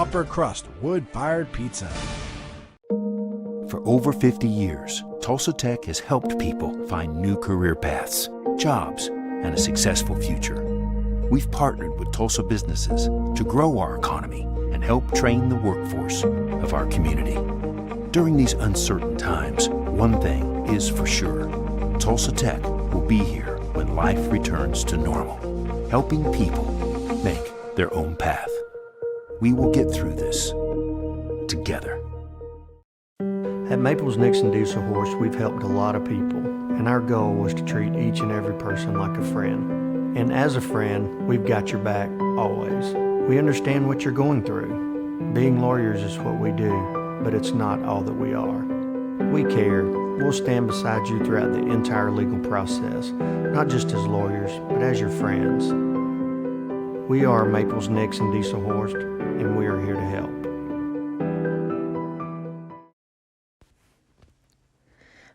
upper crust wood-fired pizza. For over 50 years, Tulsa Tech has helped people find new career paths, jobs, and a successful future. We've partnered with Tulsa businesses to grow our economy and help train the workforce of our community. During these uncertain times, one thing is for sure. Tulsa Tech will be here when life returns to normal, helping people make their own path. We will get through this together. At Maples Nixon Diesel Horse, we've helped a lot of people, and our goal was to treat each and every person like a friend. And as a friend, we've got your back always. We understand what you're going through. Being lawyers is what we do, but it's not all that we are. We care. We'll stand beside you throughout the entire legal process, not just as lawyers, but as your friends. We are Maples Nixon Diesel Horse, and we are here to help.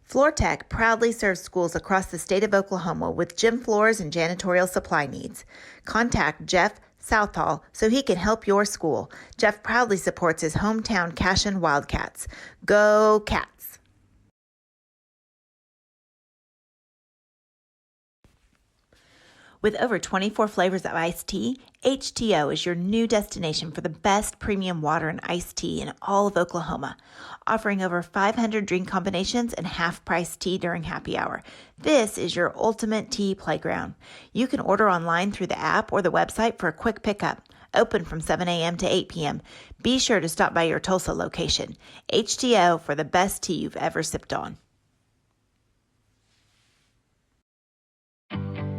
FloorTech proudly serves schools across the state of Oklahoma with gym floors and janitorial supply needs. Contact Jeff Southall so he can help your school. Jeff proudly supports his hometown Cashin Wildcats. Go Cats! With over 24 flavors of iced tea, HTO is your new destination for the best premium water and iced tea in all of Oklahoma, offering over 500 drink combinations and half-price tea during happy hour. This is your ultimate tea playground. You can order online through the app or the website for a quick pickup. Open from 7 a.m. to 8 p.m. Be sure to stop by your Tulsa location. HTO for the best tea you've ever sipped on.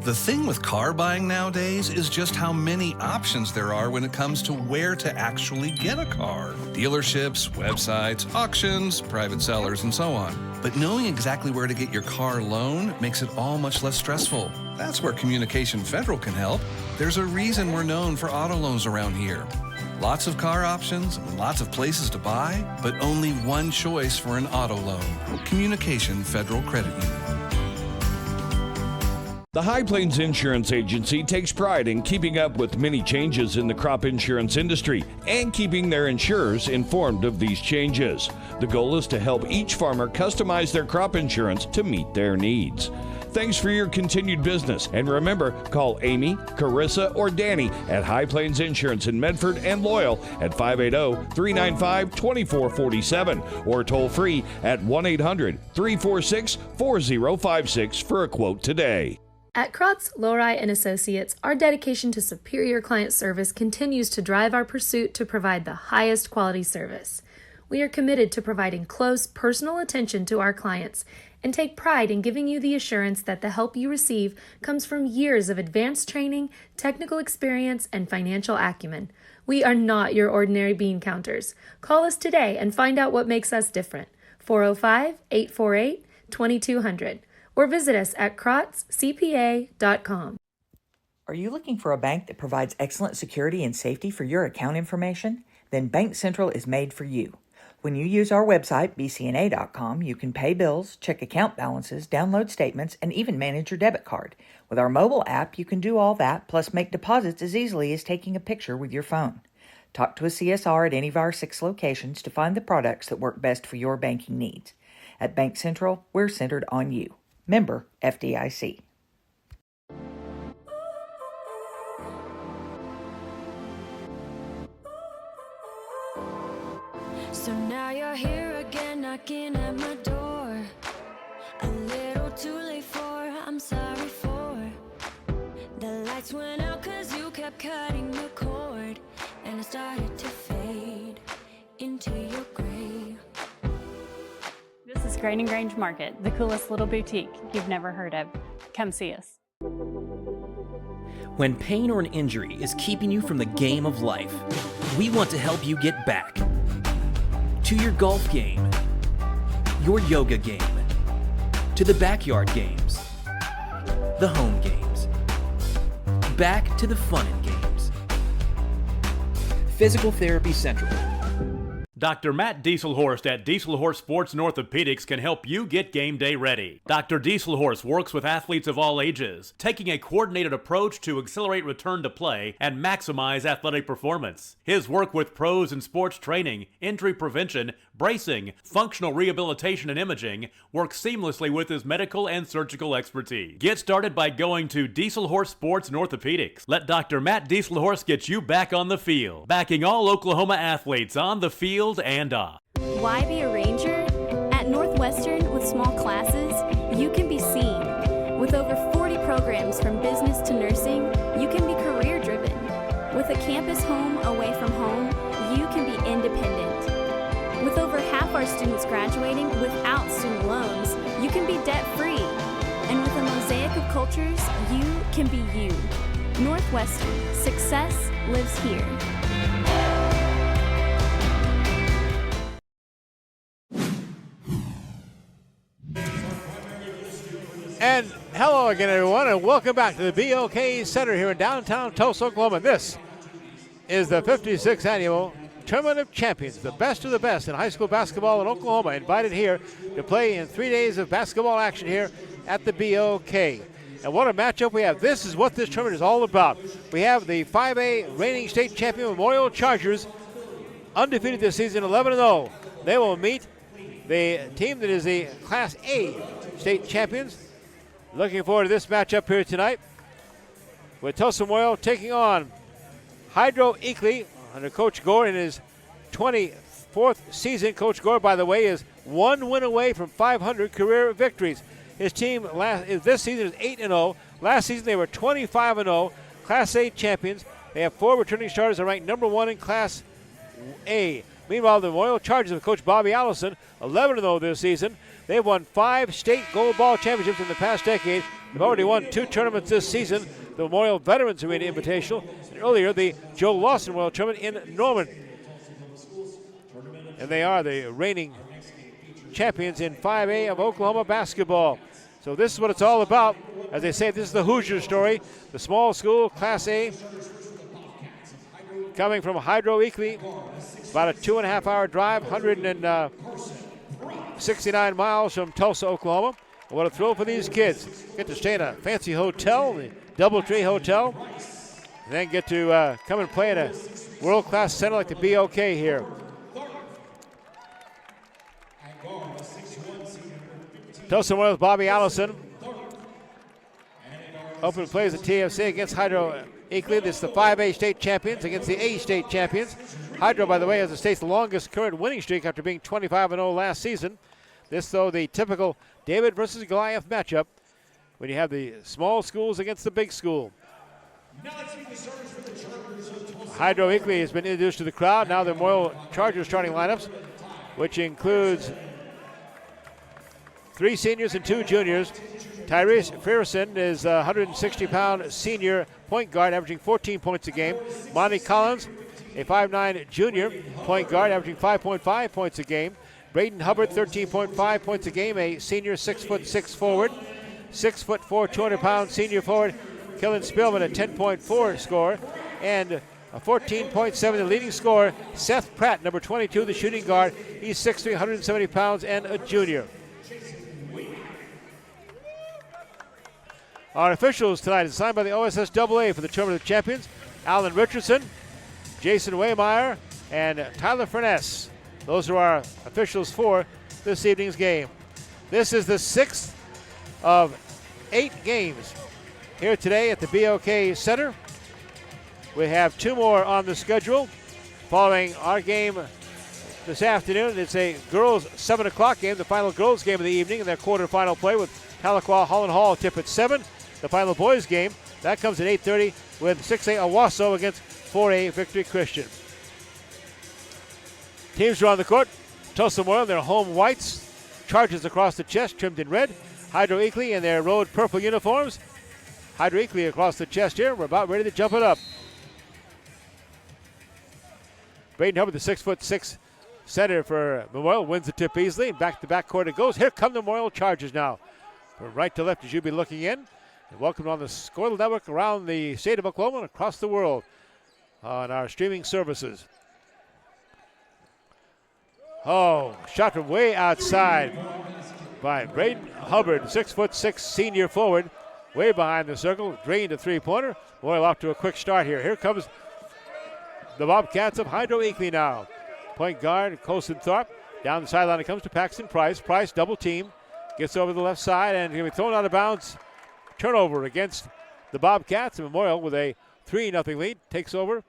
The thing with car buying nowadays is just how many options there are when it comes to where to actually get a car. Dealerships, websites, auctions, private sellers, and so on. But knowing exactly where to get your car loan makes it all much less stressful. That's where Communication Federal can help. There's a reason we're known for auto loans around here. Lots of car options, lots of places to buy, but only one choice for an auto loan. Communication Federal Credit Union. The High Plains Insurance Agency takes pride in keeping up with many changes in the crop insurance industry and keeping their insurers informed of these changes. The goal is to help each farmer customize their crop insurance to meet their needs. Thanks for your continued business. And remember, call Amy, Carissa, or Danny at High Plains Insurance in Medford and Loyal at 580-395-2447 or toll free at 1-800-346-4056 for a quote today. At Krotz, Lori & Associates, our dedication to superior client service continues to drive our pursuit to provide the highest quality service. We are committed to providing close, personal attention to our clients and take pride in giving you the assurance that the help you receive comes from years of advanced training, technical experience, and financial acumen. We are not your ordinary bean counters. Call us today and find out what makes us different. 405-848-2200. Or visit us at krotzcpa.com. Are you looking for a bank that provides excellent security and safety for your account information? Then Bank Central is made for you. When you use our website, bcna.com, you can pay bills, check account balances, download statements, and even manage your debit card. With our mobile app, you can do all that, plus make deposits as easily as taking a picture with your phone. Talk to a CSR at any of our 6 locations to find the products that work best for your banking needs. At Bank Central, we're centered on you. Member FDIC. So now you're here again, knocking at my door. A little too late for, I'm sorry for. The lights went out 'cause you kept cutting the cord, and I started to fade into your gray. This is Grain and Grange Market, the coolest little boutique you've never heard of. Come see us. When pain or an injury is keeping you from the game of life, we want to help you get back to your golf game, your yoga game, to the backyard games, the home games, back to the fun and games. Physical Therapy Central. Dr. Matt Dieselhorst at Dieselhorst Sports and Orthopedics can help you get game day ready. Dr. Dieselhorst works with athletes of all ages, taking a coordinated approach to accelerate return to play and maximize athletic performance. His work with pros in sports training, injury prevention, bracing, functional rehabilitation, and imaging works seamlessly with his medical and surgical expertise. Get started by going to Dieselhorst Sports and Orthopedics. Let Dr. Matt Dieselhorst get you back on the field, backing all Oklahoma athletes on the field and off. Why be a ranger? At Northwestern, with small classes, you can be seen. With over 40 programs from business to nursing, you can be career driven. With a campus home away from home, you can be independent. With over half our students graduating without student loans, you can be debt free. And with a mosaic of cultures, you can be you. Northwestern, success lives here. And hello again, everyone, and welcome back to the BOK Center here in downtown Tulsa, Oklahoma. This is the 56th annual Tournament of Champions, the best of the best in high school basketball in Oklahoma, invited here to play in 3 days of basketball action here at the BOK. And what a matchup we have. This is what this tournament is all about. We have the 5A reigning state champion Memorial Chargers, undefeated this season, 11-0. They will meet the team that is the Class A state champions. Looking forward to this matchup here tonight with Tulsa Memorial taking on Hydro Eakly under Coach Gore in his 24th season. Coach Gore, by the way, is 1 win away from 500 career victories. His team this season is 8-0. Last season they were 25-0, Class A champions. They have 4 returning starters and ranked number 1 in Class A. Meanwhile, the Memorial Chargers of Coach Bobby Allison, 11-0 this season. They've won 5 state gold ball championships in the past decade. They've already won 2 tournaments this season, the Memorial Veterans Arena Invitational, and earlier the Joe Lawson Memorial Tournament in Norman. And they are the reigning champions in 5A of Oklahoma basketball. So this is what it's all about. As they say, this is the Hoosier story. The small school, Class A, coming from Hydro Eakly, about a 2.5-hour drive, 169 miles from Tulsa, Oklahoma. What a thrill for these kids. Get to stay in a fancy hotel, the Doubletree Hotel, and then get to come and play in a world-class center like the BOK here. Tulsa Memorial's Bobby Allison open plays the TFC against Hydro Eakly. This is the 5A state champions against the A state champions. Hydro, by the way, has the state's longest current winning streak after being 25-0 last season. This, though, the typical David versus Goliath matchup when you have the small schools against the big school. Hydro Eakly has been introduced to the crowd. Now the Memorial Chargers starting lineups, which includes 3 seniors and 2 juniors. Tyrese Frierson is a 160-pound senior point guard, averaging 14 points a game. Monty Collins, a 5'9 junior point guard, averaging 5.5 points a game. Braden Hubbard, 13.5 points a game, a senior 6'6" forward. 6'4", 200-pound senior forward, Kellen Spillman, a 10.4 scorer. And a 14.7, the leading scorer, Seth Pratt, number 22, the shooting guard. He's 6'3", 170 pounds, and a junior. Our officials tonight is signed by the OSSAA for the Tournament of Champions, Alan Richardson, Jason Waymeyer, and Tyler Furness. Those are our officials for this evening's game. This is the 6th of 8 games here today at the BOK Center. We have 2 more on the schedule following our game this afternoon. It's a girls' 7 o'clock game, the final girls' game of the evening, in their quarterfinal play with Tahlequah Holland Hall tip at 7. The final boys' game, that comes at 8:30 with 6A Owasso against 4A Victory Christian. Teams are on the court. Tulsa Memorial in their home whites, charges across the chest, trimmed in red. Hydro Eakly in their road purple uniforms. Hydro Eakly across the chest here. We're about ready to jump it up. Braden Hubbard, the 6'6" center for Memorial, wins the tip easily. Back to back court it goes. Here come the Memorial Chargers now. From right to left as you'll be looking in. And welcome on the Scoil Network around the state of Oklahoma and across the world on our streaming services. Oh, shot from way outside by Braden Hubbard, 6'6" senior forward, way behind the circle, drained a three-pointer. Royal off to a quick start here. Here comes the Bobcats of Hydro Eakly now. Point guard Colson Thorpe. Down the sideline it comes to Paxton Price. Price double team. Gets over the left side and going to be thrown out of bounds. Turnover against the Bobcats. Memorial with a 3-0 lead. Takes over.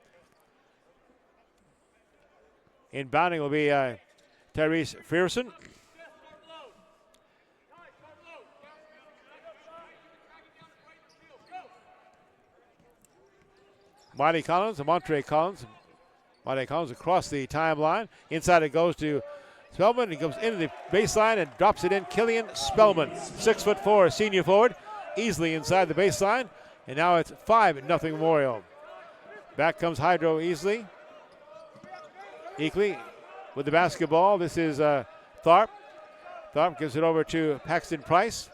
Inbounding will be Tyrese Fearson. Monte Collins, Montre Collins. Monte Collins across the timeline. Inside it goes to Spellman. He comes into the baseline and drops it in. Killian Spellman, 6'4", senior forward, easily inside the baseline. And now it's 5-0 Memorial. Back comes Hydro Eakly. Eakly with the basketball. This is Tharp. Tharp gives it over to Paxton Price.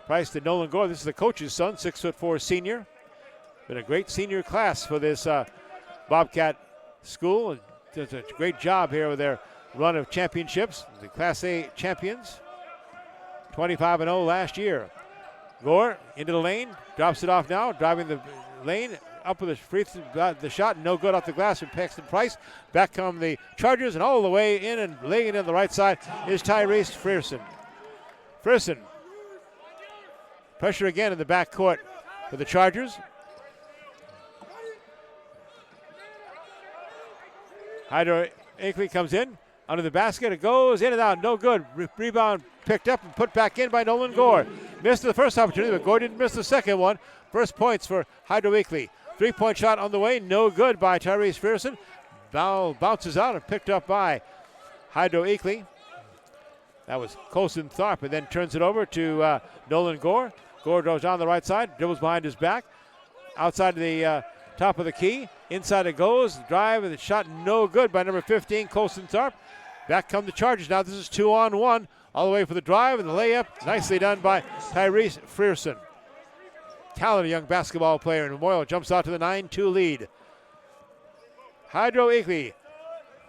Price to Nolan Gore. This is the coach's son, 6'4" senior. Been a great senior class for this Bobcat school. Does a great job here with their run of championships. The Class A champions. 25-0 last year. Gore into the lane. Drops it off now. Driving the lane. Up with the shot. No good off the glass from Paxton Price. Back come the Chargers. And all the way in and laying it in the right side is Tyrese Fearson. Fearson. Pressure again in the backcourt for the Chargers. Hydro Eakly comes in under the basket. It goes in and out. No good. Rebound picked up and put back in by Nolan Gore. Missed the first opportunity, but Gore didn't miss the second one. First points for Hydro Eakly. 3-point shot on the way. No good by Tyrese Fearson. Ball bounces out and picked up by Hydro Eakly. That was Colson Tharp, and then turns it over to Nolan Gore. Gore goes down the right side, dribbles behind his back. Outside of the top of the key. Inside it goes. Drive and the shot no good by number 15, Colson Tharp. Back come the Chargers. Now this is 2-on-1. All the way for the drive and the layup. Nicely done by Tyrese Fearson. Talented young basketball player, and Memorial jumps out to the 9-2 lead. Hydro Eakly,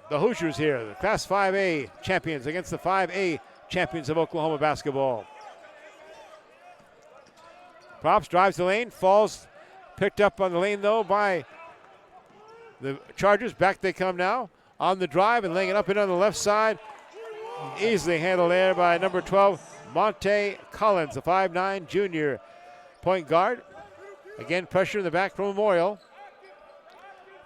the Hoosiers here, the Class 5A champions against the 5A champions of Oklahoma basketball. Props drives the lane, falls. Picked up on the lane, though, by the Chargers. Back they come now on the drive and laying it up in on the left side. Easily handled there by number 12, Monte Collins, the 5'9" junior point guard. Again, pressure in the back from Memorial.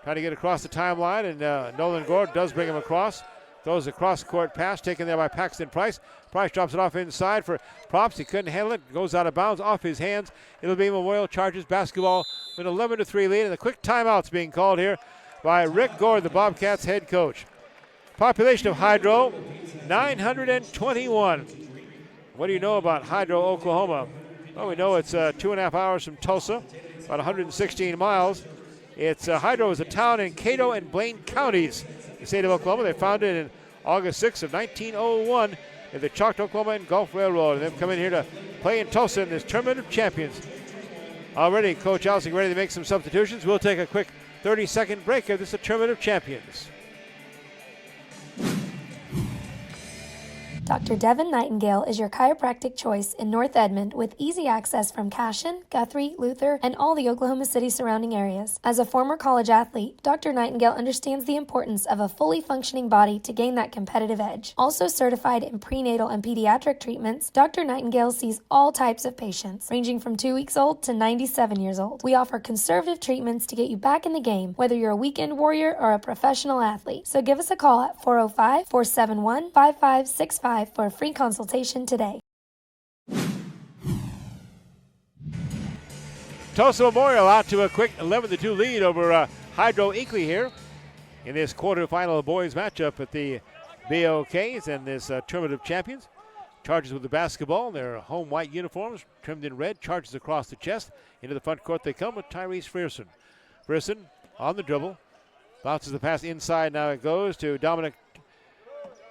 Trying to get across the timeline, and Nolan Gore does bring him across. Throws a cross-court pass taken there by Paxton Price. Price drops it off inside for Props. He couldn't handle it. Goes out of bounds off his hands. It'll be Memorial Chargers basketball with an 11-3 lead. And the quick timeout's being called here by Rick Gore, the Bobcats head coach. Population of Hydro, 921. What do you know about Hydro, Oklahoma? Well, we know it's 2.5 hours from Tulsa, about 116 miles. It's Hydro is a town in Cato and Blaine counties, the state of Oklahoma. They founded in August 6th of 1901 in the Chalked Oklahoma and Gulf Railroad. And they've come in here to play in Tulsa in this Tournament of Champions. Already, Coach Alsing ready to make some substitutions. We'll take a quick 30-second break here. This is a Tournament of Champions. Dr. Devin Nightingale is your chiropractic choice in North Edmond with easy access from Cashion, Guthrie, Luther, and all the Oklahoma City surrounding areas. As a former college athlete, Dr. Nightingale understands the importance of a fully functioning body to gain that competitive edge. Also certified in prenatal and pediatric treatments, Dr. Nightingale sees all types of patients, ranging from 2 weeks old to 97 years old. We offer conservative treatments to get you back in the game, whether you're a weekend warrior or a professional athlete. So give us a call at 405-471-5565 for a free consultation today. Tulsa Memorial out to a quick 11-2 lead over Hydro Eakly here in this quarterfinal boys matchup at the BOKs and this Tournament of Champions. Chargers with the basketball, their home white uniforms trimmed in red. Chargers across the chest. Into the front court they come with Tyrese Fearson. Fearson on the dribble. Bounces the pass inside. Now it goes to Dominic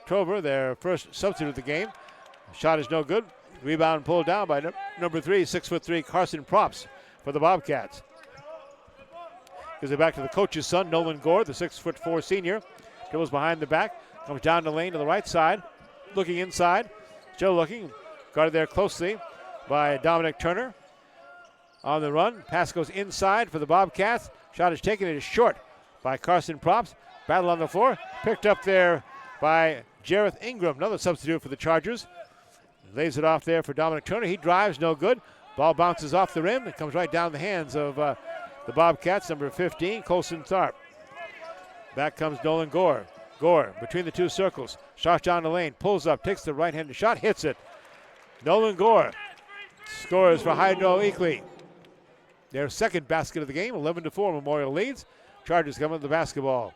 Trover, their first substitute of the game. Shot is no good. Rebound pulled down by number 3, 6'3", Carson Props for the Bobcats. Gives it back to the coach's son, Nolan Gore, the 6'4" senior. Dribbles behind the back. Comes down the lane to the right side. Looking inside. Still looking. Guarded there closely by Dominic Turner. On the run. Pass goes inside for the Bobcats. Shot is taken. It is short by Carson Props. Battle on the floor. Picked up there by Jareth Ingram, another substitute for the Chargers. Lays it off there for Dominic Turner. He drives, no good. Ball bounces off the rim. It comes right down the hands of the Bobcats, number 15, Colson Tharp. Back comes Nolan Gore. Gore between the two circles. Shot down the lane. Pulls up, takes the right-handed shot, hits it. Nolan Gore scores for Hydro Eakly. Their second basket of the game, 11-4. Memorial leads. Chargers coming with the basketball.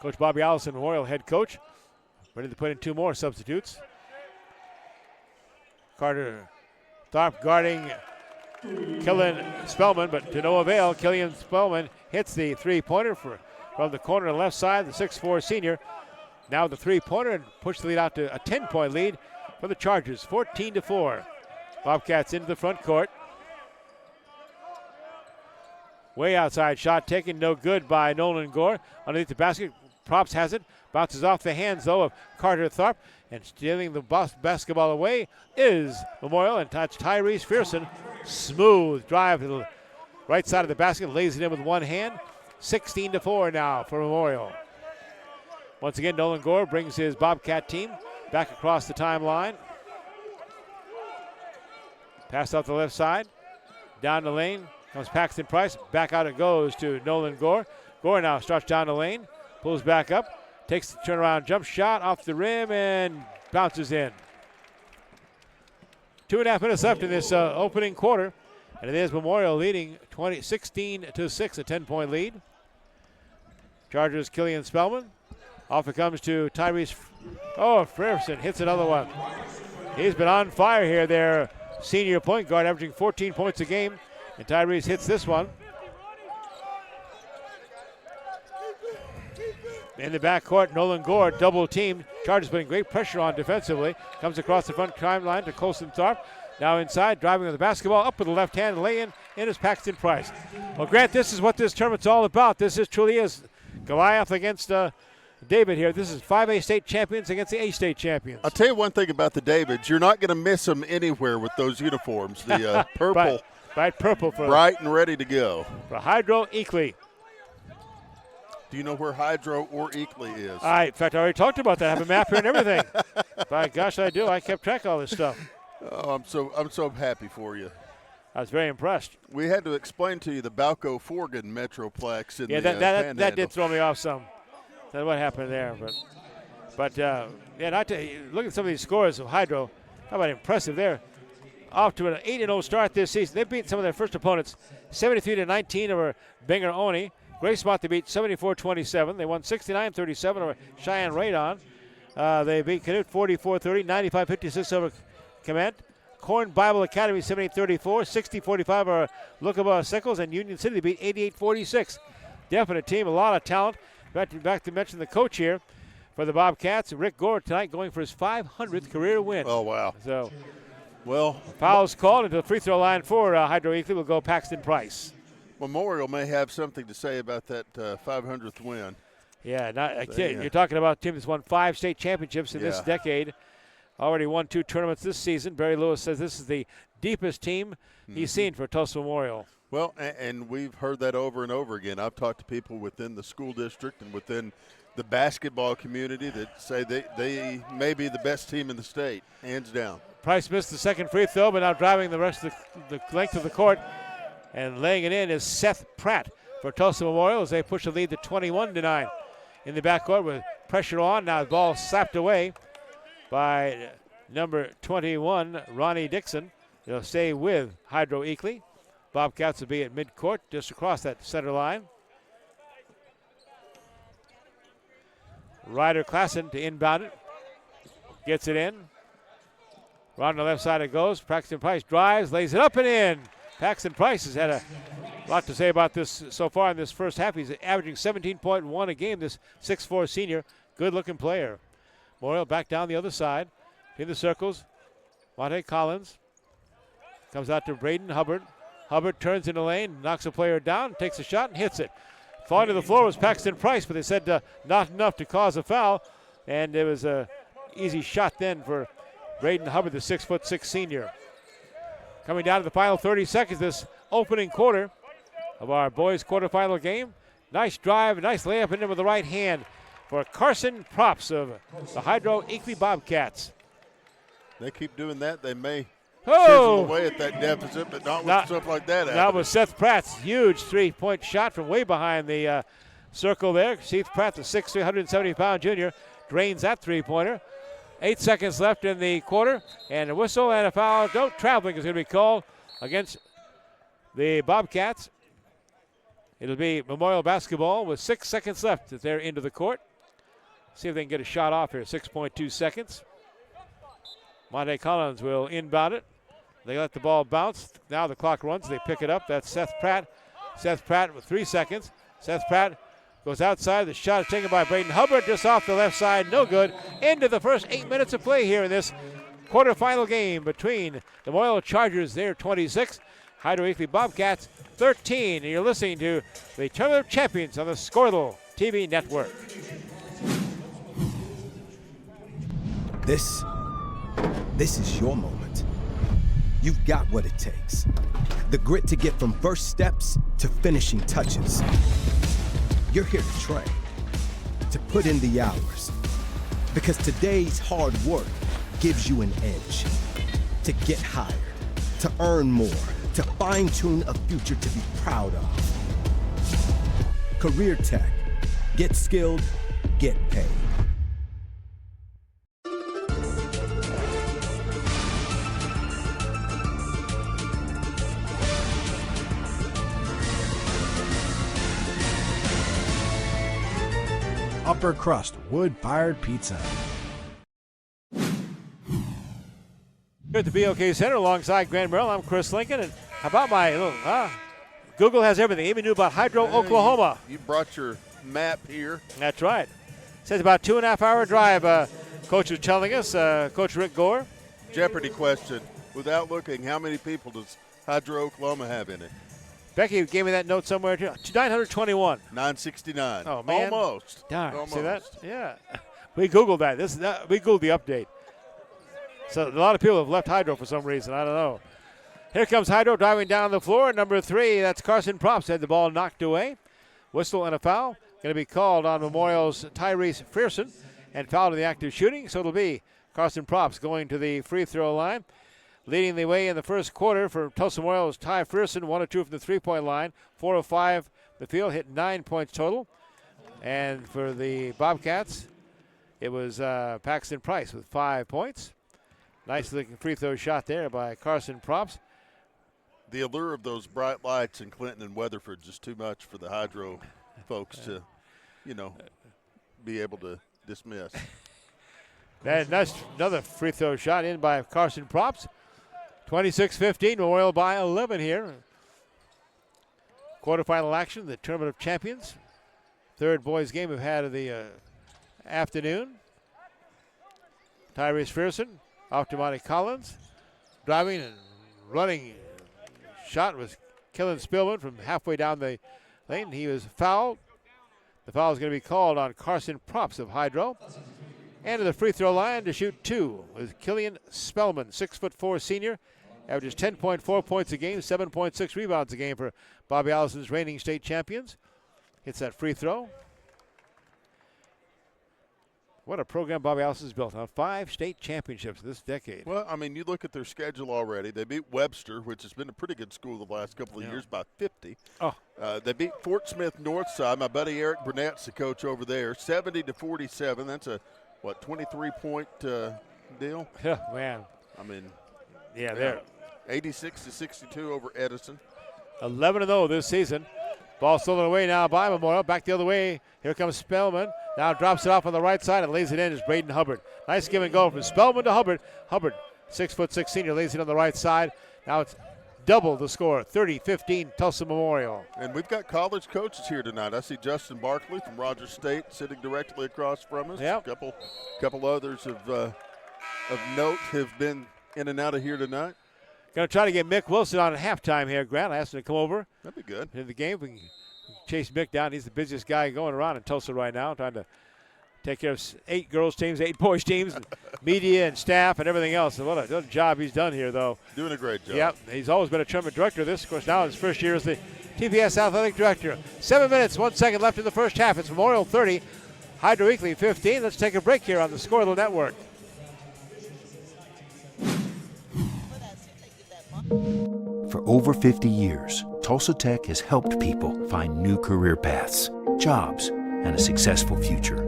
Coach Bobby Allison, Memorial head coach, ready to put in 2 more substitutes. Carter Tharp guarding Killian Spellman, but to no avail. Killian Spellman hits the three-pointer from the corner on the left side, the 6'4 senior. Now the three-pointer and push the lead out to a 10-point lead for the Chargers, 14-4. Bobcats into the front court. Way outside shot taken, no good by Nolan Gore. Underneath the basket, Props has it. Bounces off the hands, though, of Carter Tharp. And stealing the basketball away is Memorial. And touch Tyrese Fearson. Smooth drive to the right side of the basket. Lays it in with one hand. 16-4 now for Memorial. Once again, Nolan Gore brings his Bobcat team back across the timeline. Pass off the left side. Down the lane comes Paxton Price. Back out it goes to Nolan Gore. Gore now starts down the lane. Pulls back up. Takes the turnaround jump shot off the rim and bounces in. 2.5 minutes left in this opening quarter. And it is Memorial leading 16-6, a 10-point lead. Chargers Killian Spellman. Off it comes to Tyrese. Frierson hits another one. He's been on fire here, their senior point guard, averaging 14 points a game. And Tyrese hits this one. In the backcourt, Nolan Gore double teamed. Chargers putting great pressure on defensively. Comes across the front timeline to Colson Tharp. Now inside, driving on the basketball, up with the left hand, lay-in is Paxton Price. Well, Grant, this is what this tournament's all about. This is truly is Goliath against David here. This is 5A state champions against the A-state champions. I'll tell you one thing about the Davids. You're not going to miss them anywhere with those uniforms. The purple. Bright purple. For bright and ready to go. For Hydro Eakly. Do you know where Hydro or Eakly is? In fact, I already talked about that. I have a map here and everything. By gosh, I do. I kept track of all this stuff. Oh, I'm so happy for you. I was very impressed. We had to explain to you the Balco-Forgan Metroplex in the that did throw me off some. That's what happened there. But I tell you, look at some of these scores of Hydro. How about impressive there? Off to an 8-0 start this season. They've beaten some of their first opponents 73-19 over Bangor Oni. Gracemont they beat 74-27. They won 69-37 over Cheyenne Radon. They beat Canute 44-30, 95-56 over Command. Corn Bible Academy 78-34, 60-45 over Lukaba Sickles, and Union City beat 88-46. Definite team, a lot of talent. Back to mention the coach here for the Bobcats, Rick Gore, tonight going for his 500th career win. Oh, wow. So, fouls called into the free throw line for Hydro Eakly will go Paxton Price. Memorial may have something to say about that 500th win. Yeah, you're talking about a team that's won 5 state championships in this decade. Already won 2 tournaments this season. Barry Lewis says this is the deepest team he's seen for Tulsa Memorial. Well, and we've heard that over and over again. I've talked to people within the school district and within the basketball community that say they may be the best team in the state, hands down. Price missed the second free throw, but now driving the rest of the length of the court and laying it in is Seth Pratt for Tulsa Memorial as they push the lead to 21-9 in the backcourt with pressure on. Now the ball slapped away by number 21, Ronnie Dixon. They'll stay with Hydro Eakly. Bobcats will be at midcourt just across that center line. Ryder Klassen to inbound it. Gets it in. Around the left side it goes. Paxton Price drives, lays it up and in. Paxton Price has had a lot to say about this so far in this first half. He's averaging 17.1 a game, this 6'4 senior. Good-looking player. Memorial back down the other side. In the circles, Monte Collins comes out to Braden Hubbard. Hubbard turns in the lane, knocks a player down, takes a shot and hits it. Falling to the floor was Paxton Price, but they said not enough to cause a foul. And it was an easy shot then for Braden Hubbard, the 6'6" senior. Coming down to the final 30 seconds, this opening quarter of our boys quarterfinal game. Nice drive, a nice layup in there with the right hand for Carson Props of the Hydro Eakly Bobcats. They keep doing that, they may chisel away at that deficit, but not with stuff like that. Now with Seth Pratt's huge three-point shot from way behind the circle there. Seth Pratt, the 6'3", 170-pound junior, drains that three-pointer. 8 seconds left in the quarter, and a whistle and a foul. Traveling is going to be called against the Bobcats. It'll be Memorial basketball with 6 seconds left as they're into the court. See if they can get a shot off here. 6.2 seconds. Monte Collins will inbound it. They let the ball bounce. Now the clock runs. They pick it up. That's Seth Pratt. Seth Pratt with 3 seconds. Seth Pratt goes outside. The shot is taken by Braden Hubbard just off the left side. No good. Into the first 8 minutes of play here in this quarterfinal game between the Memorial Chargers, they're 26, Hydro Eakly Bobcats 13. And you're listening to the Tournament of Champions on the Squirtle TV network. This is your moment. You've got what it takes. The grit to get from first steps to finishing touches. You're here to train, to put in the hours. Because today's hard work gives you an edge. To get hired, to earn more, to fine-tune a future to be proud of. Career Tech. Get skilled, get paid. Upper crust wood-fired pizza. Here at the BOK Center alongside Grant Merrill, I'm Chris Lincoln. And how about my little, Google has everything. Even knew about Hydro, Oklahoma. You brought your map here. That's right. Says about 2.5 hour drive, Coach was telling us, Coach Rick Gore. Jeopardy question. Without looking, how many people does Hydro, Oklahoma have in it? Becky gave me that note somewhere too. 921. 969. Oh, man. Almost. Darn. Almost. See that? Yeah. We Googled that. We Googled the update. So a lot of people have left Hydro for some reason. I don't know. Here comes Hydro driving down the floor. Number 3, that's Carson Props. Had the ball knocked away. Whistle and a foul. Going to be called on Memorial's Tyrese Fearson and fouled in the active shooting. So it'll be Carson Props going to the free throw line. Leading the way in the first quarter for Tulsa Memorial is Ty Fearson, 1 of 2 from the three-point line, 4 of 5 the field, hit 9 points total. And for the Bobcats, it was Paxton Price with 5 points. Nice looking free throw shot there by Carson Props. The allure of those bright lights in Clinton and Weatherford just too much for the Hydro folks to, be able to dismiss. And that's another free throw shot in by Carson Props. 26-15, Memorial by 11 here. Quarterfinal action, the Tournament of Champions. Third boys game we've had of the afternoon. Tyrese Fearson off to Monte Collins. Driving and running shot was Killen Spillman from halfway down the lane. He was fouled. The foul is going to be called on Carson Props of Hydro. And to the free throw line to shoot 2 is Killian Spellman, 6'4" senior. Averages 10.4 points a game, 7.6 rebounds a game for Bobby Allison's reigning state champions. Hits that free throw. What a program Bobby Allison's built on 5 state championships this decade. Well, I mean, you look at their schedule already. They beat Webster, which has been a pretty good school the last couple of years, by 50. Oh. They beat Fort Smith Northside. My buddy Eric Burnett's the coach over there, 70-47. That's a 23-point deal? Yeah, man. I mean, yeah, they're 86-62 over Edison. 11-0 this season. Ball stolen away now by Memorial. Back the other way. Here comes Spellman. Now drops it off on the right side and lays it in. Is Braden Hubbard. Nice give and go from Spellman to Hubbard. Hubbard, 6'6" senior, lays it on the right side. Now it's double the score, 30-15 Tulsa Memorial. And we've got college coaches here tonight. I see Justin Barkley from Rogers State sitting directly across from us. Yep. A couple others of note have been in and out of here tonight. Going to try to get Mick Wilson on at halftime here, Grant. I asked him to come over. That'd be good. In the game, we can Chase Mick down. He's the busiest guy going around in Tulsa right now, trying to take care of 8 girls teams, 8 boys teams, and media and staff and everything else. So what a job he's done here, though. Doing a great job. Yep, he's always been a tournament director of this. Of course, now his first year as the TPS athletic director. 7 minutes, 1 second left in the first half. It's Memorial 30, Hydro Eakly 15. Let's take a break here on the Scorelo Network. For over 50 years, Tulsa Tech has helped people find new career paths, jobs, and a successful future.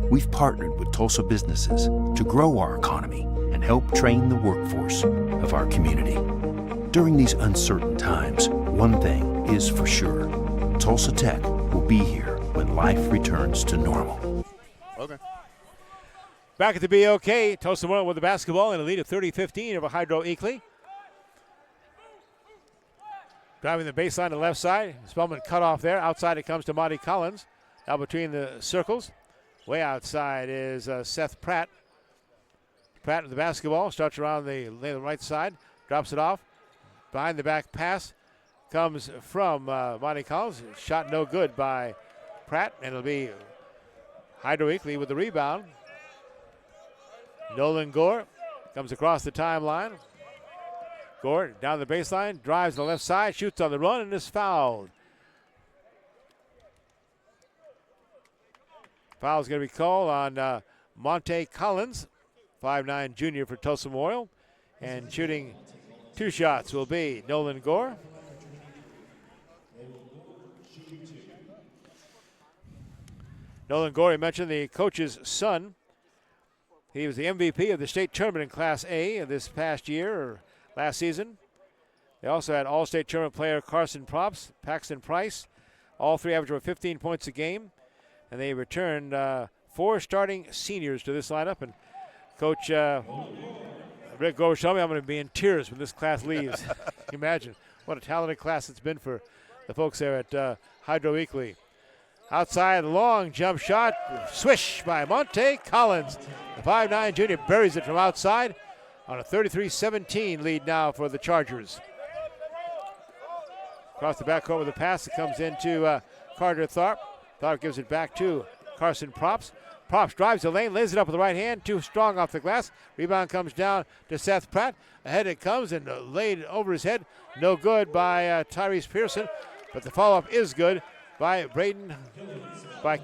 We've partnered with Tulsa businesses to grow our economy and help train the workforce of our community. During these uncertain times, one thing is for sure. Tulsa Tech will be here when life returns to normal. Okay. Back at the BOK, Tulsa Memorial with the basketball in a lead of 30-15 over Hydro Eakly. Driving the baseline to the left side. Spellman cut off there. Outside it comes to Monty Collins. Now between the circles. Way outside is Seth Pratt. Pratt with the basketball. Starts around the right side. Drops it off. Behind the back pass comes from Monty Collins. Shot no good by Pratt. And it'll be Hydro Eakly with the rebound. Nolan Gore comes across the timeline. Gore down the baseline, drives to the left side, shoots on the run, and is fouled. Foul's going to be called on Monte Collins, 5'9" junior for Tulsa Memorial. And shooting 2 shots will be Nolan Gore. Nolan Gore, you mentioned the coach's son. He was the MVP of the state tournament in Class A this past year, or last season. They also had all-state tournament player Carson Props, Paxton Price. All 3 averaged over 15 points a game. And they returned 4 starting seniors to this lineup. And Coach Rick Gore showed me I'm going to be in tears when this class leaves. Imagine what a talented class it's been for the folks there at Hydro Eakly. Outside, long jump shot, swish by Monte Collins. The 5'9" junior buries it from outside on a 33-17 lead now for the Chargers. Across the backcourt with a pass that comes into Carter Tharp. Tharp gives it back to Carson Props. Props drives the lane, lays it up with the right hand, too strong off the glass. Rebound comes down to Seth Pratt. Ahead it comes and laid over his head. No good by Tyrese Pearson, but the follow-up is good by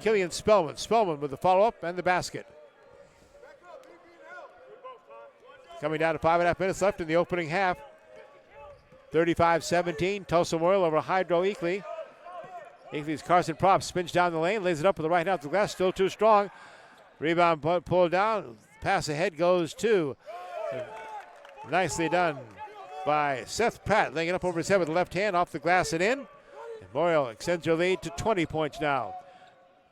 Killian Spellman. Spellman with the follow-up and the basket. Coming down to 5.5 minutes left in the opening half. 35-17, Tulsa Memorial over Hydro Eakly. Eakly's Carson Props spins down the lane, lays it up with the right hand off the glass, still too strong. Rebound pulled down, pass ahead goes to, nicely done by Seth Pratt, laying it up over his head with the left hand, off the glass and in. And Memorial extends their lead to 20 points now.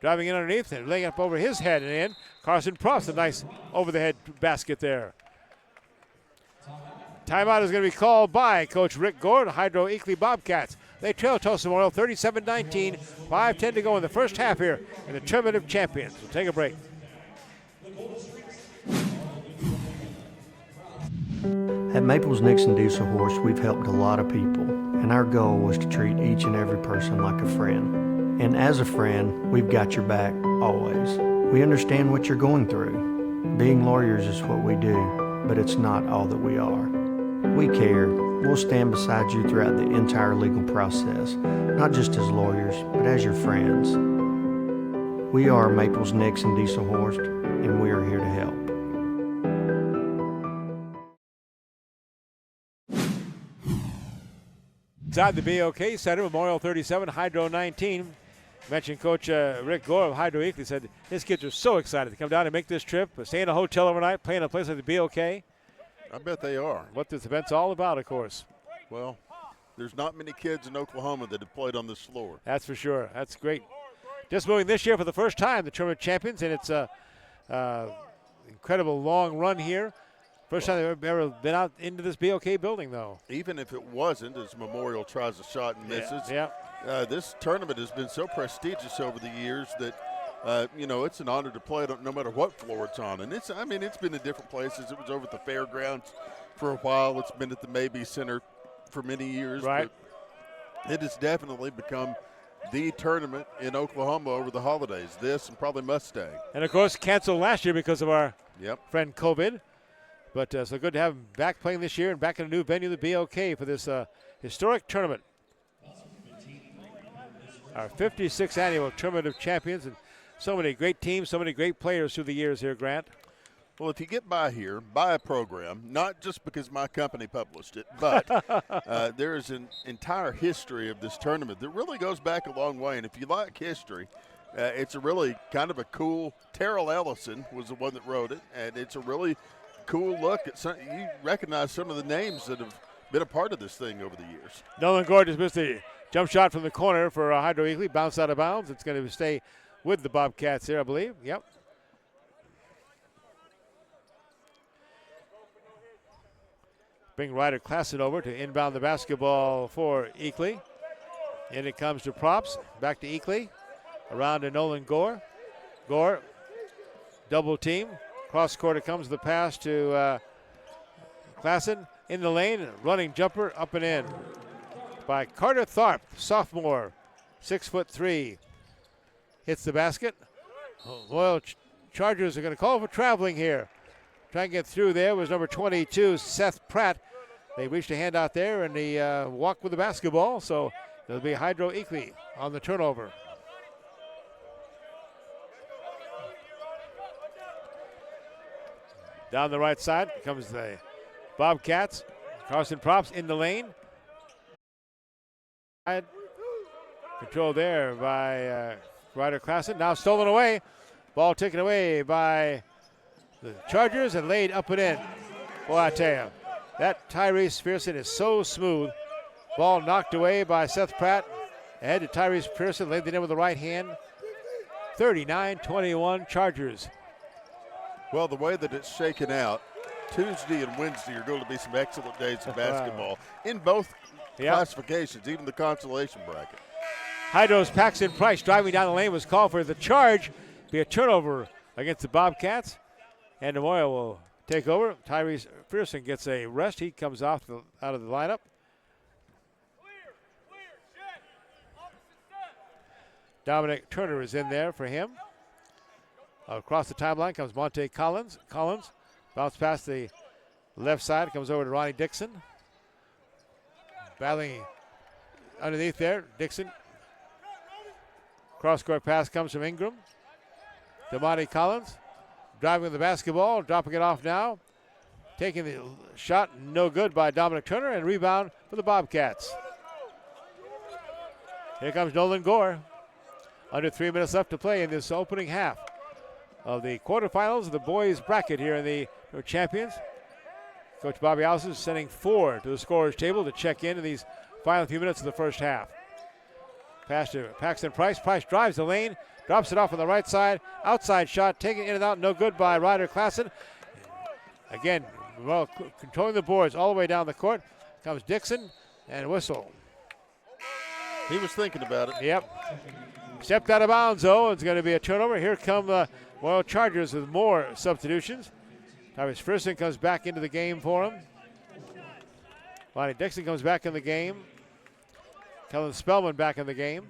Driving in underneath and laying it up over his head and in. Carson Props, a nice over-the-head basket there. Timeout is going to be called by Coach Rick Gore, Hydro Eakly Bobcats. They trail Tulsa Memorial 37-19, 5:10 to go in the first half here in the Tournament of Champions. We'll take a break. At Maples Nixon Diesel Horse, we've helped a lot of people, and our goal was to treat each and every person like a friend. And as a friend, we've got your back always. We understand what you're going through. Being lawyers is what we do, but it's not all that we are. We care. We'll stand beside you throughout the entire legal process, not just as lawyers, but as your friends. We are Maples Nixon Diesel Horse, and we are here to help. Inside the BOK Center, Memorial 37, Hydro 19. Mentioned Coach Rick Gore of Hydro Eakly said his kids are so excited to come down and make this trip, stay in a hotel overnight, play in a place like the BOK. I bet they are. What this event's all about, of course. Well, there's not many kids in Oklahoma that have played on this floor. That's for sure. That's great. Just moving this year for the first time, the Tournament Champions, and it's a incredible long run here. First time they've ever been out into this BOK building, though. Even if it wasn't, as Memorial tries a shot and misses. Yeah. This tournament has been so prestigious over the years that, it's an honor to play it no matter what floor it's on. And it's been in different places. It was over at the fairgrounds for a while. It's been at the Mabee Center for many years. Right. But it has definitely become the tournament in Oklahoma over the holidays. This and probably Mustang. And, of course, canceled last year because of our friend COVID. But so good to have him back playing this year and back in a new venue, the BOK, for this historic tournament. Our 56th annual Tournament of Champions. And so many great teams, so many great players through the years here, Grant. Well, if you get by here, buy a program, not just because my company published it, but there is an entire history of this tournament that really goes back a long way. And if you like history, it's a really kind of a cool, Terrell Ellison was the one that wrote it, and it's a really cool look at some, you recognize some of the names that have been a part of this thing over the years. Nolan Gore just missed a jump shot from the corner for Hydro Eakly, bounced out of bounds. It's going to stay with the Bobcats here, I believe. Yep. Bring Ryder Klassen over to inbound the basketball for Eakly. And it comes to props. Back to Eakly. Around to Nolan Gore. Gore, double team. Cross court it comes the pass to Klassen. In the lane, running jumper up and in by Carter Tharp, sophomore, 6'3". Hits the basket. Royal Chargers are going to call for traveling here. Trying to get through there was number 22, Seth Pratt. They reached a hand out there, and he walked with the basketball, so it'll be Hydro Eakly on the turnover. Down the right side comes the Bobcats. Carson Props in the lane. Control there by Ryder Klassen. Now stolen away. Ball taken away by the Chargers and laid up and in. Boy, I tell you, that Tyrese Pearson is so smooth. Ball knocked away by Seth Pratt. Ahead to Tyrese Pearson, laid it in with the right hand. 39-21 Chargers. Well, the way that it's shaken out, Tuesday and Wednesday are going to be some excellent days of basketball in both classifications, even the consolation bracket. Hydro's Paxton Price driving down the lane was called for the charge. Be a turnover against the Bobcats. And Memorial will take over. Tyrese Pearson gets a rest. He comes out of the lineup. Dominic Turner is in there for him. Across the timeline comes Monte Collins. Bounce past the left side. Comes over to Ronnie Dixon. Battling underneath there. Dixon. Cross-court pass comes from Ingram. DeMonte Collins. Driving the basketball. Dropping it off now. Taking the shot. No good by Dominic Turner. And rebound for the Bobcats. Here comes Nolan Gore. Under 3 minutes left to play in this opening half of the quarterfinals of the boys bracket here in the champions. Coach Bobby Allison is sending 4 to the scorer's table to check in these final few minutes of the first half. Pass to Paxton Price. Price drives the lane, drops it off on the right side. Outside shot, taken in and out, no good by Ryder Klassen. Again, well, controlling the boards all the way down the court. Comes Dixon and whistle. He was thinking about it. Yep. Stepped out of bounds, though. It's going to be a turnover. Here come the Royal Chargers with more substitutions. Tyrese Pearson comes back into the game for him. Lonnie Dixon comes back in the game. Kellen Spellman back in the game.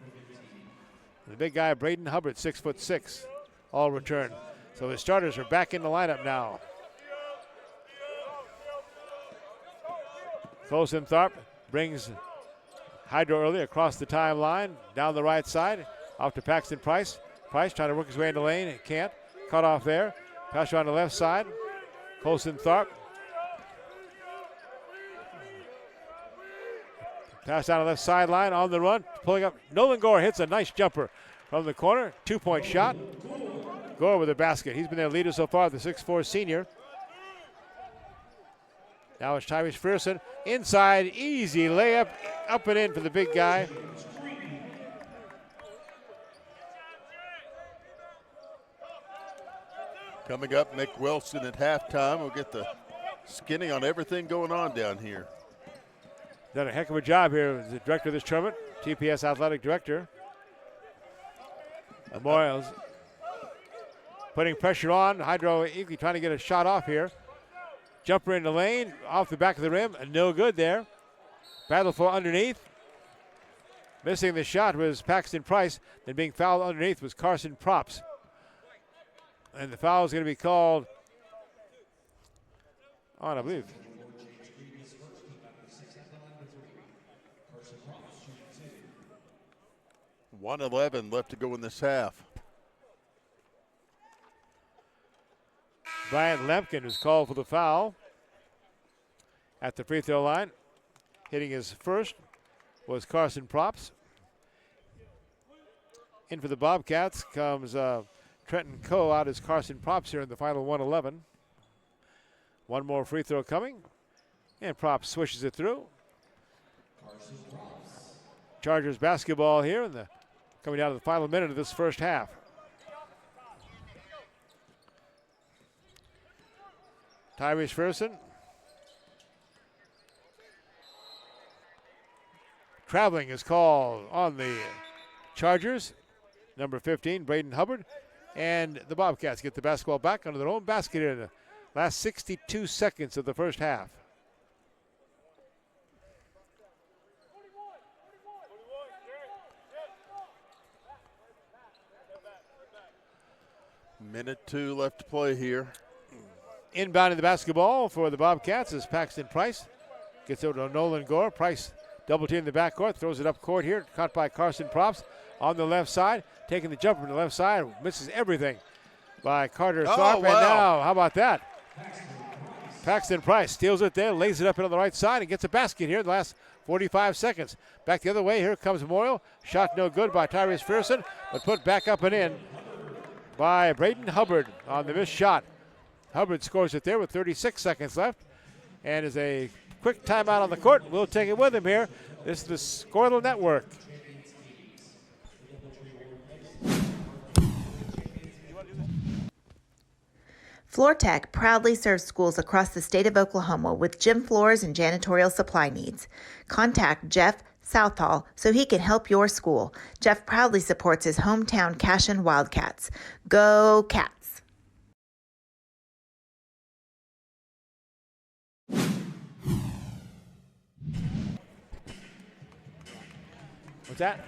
The big guy, Braden Hubbard, 6'6", all return. So his starters are back in the lineup now. Colson Tharp brings Hydro early across the timeline, down the right side, off to Paxton Price. Price trying to work his way in the lane, and can't. Cut off there. Pass around the left side. Colson Tharp. Pass down the left sideline on the run, pulling up. Nolan Gore hits a nice jumper from the corner. 2-point shot. Gore with the basket. He's been their leader so far, the 6'4" senior. Now it's Tyrese Pearson. Inside, easy layup, up and in for the big guy. Coming up, Mick Wilson at halftime. We'll get the skinny on everything going on down here. Done a heck of a job here as the director of this tournament, TPS athletic director. Memorial's putting pressure on. Hydro Eakly trying to get a shot off here. Jumper in the lane, off the back of the rim, and no good there. Battle for underneath. Missing the shot was Paxton Price. Then being fouled underneath was Carson Props. And the foul is going to be called on, I believe. .111 left to go in this half. Bryant Lemkin was called for the foul at the free throw line. Hitting his first was Carson Props. In for the Bobcats comes Trenton Coe out as Carson Props here in the final 111. One more free throw coming, and Props swishes it through. Chargers basketball here in the coming down to the final minute of this first half. Tyrese Ferguson. Traveling is called on the Chargers. Number 15, Braden Hubbard. And the Bobcats get the basketball back under their own basket here in the last 62 seconds of the first half. Minute 2 left to play here. Inbounding the basketball for the Bobcats is Paxton Price. Gets over to Nolan Gore. Price double team in the backcourt, throws it up court here, caught by Carson Props on the left side, taking the jumper from the left side, misses everything by Carter Tharp. Wow. And now, how about that? Paxton Price steals it there, lays it up on the right side, and gets a basket here in the last 45 seconds. Back the other way, here comes Memorial. Shot no good by Tyrese Ferguson, but put back up and in by Braden Hubbard on the missed shot. Hubbard scores it there with 36 seconds left, and is a quick timeout on the court. We'll take it with him here. This is the Squirtle Network. FloorTech proudly serves schools across the state of Oklahoma with gym floors and janitorial supply needs. Contact Jeff Southall so he can help your school. Jeff proudly supports his hometown Cashin Wildcats. Go Cats! What's that?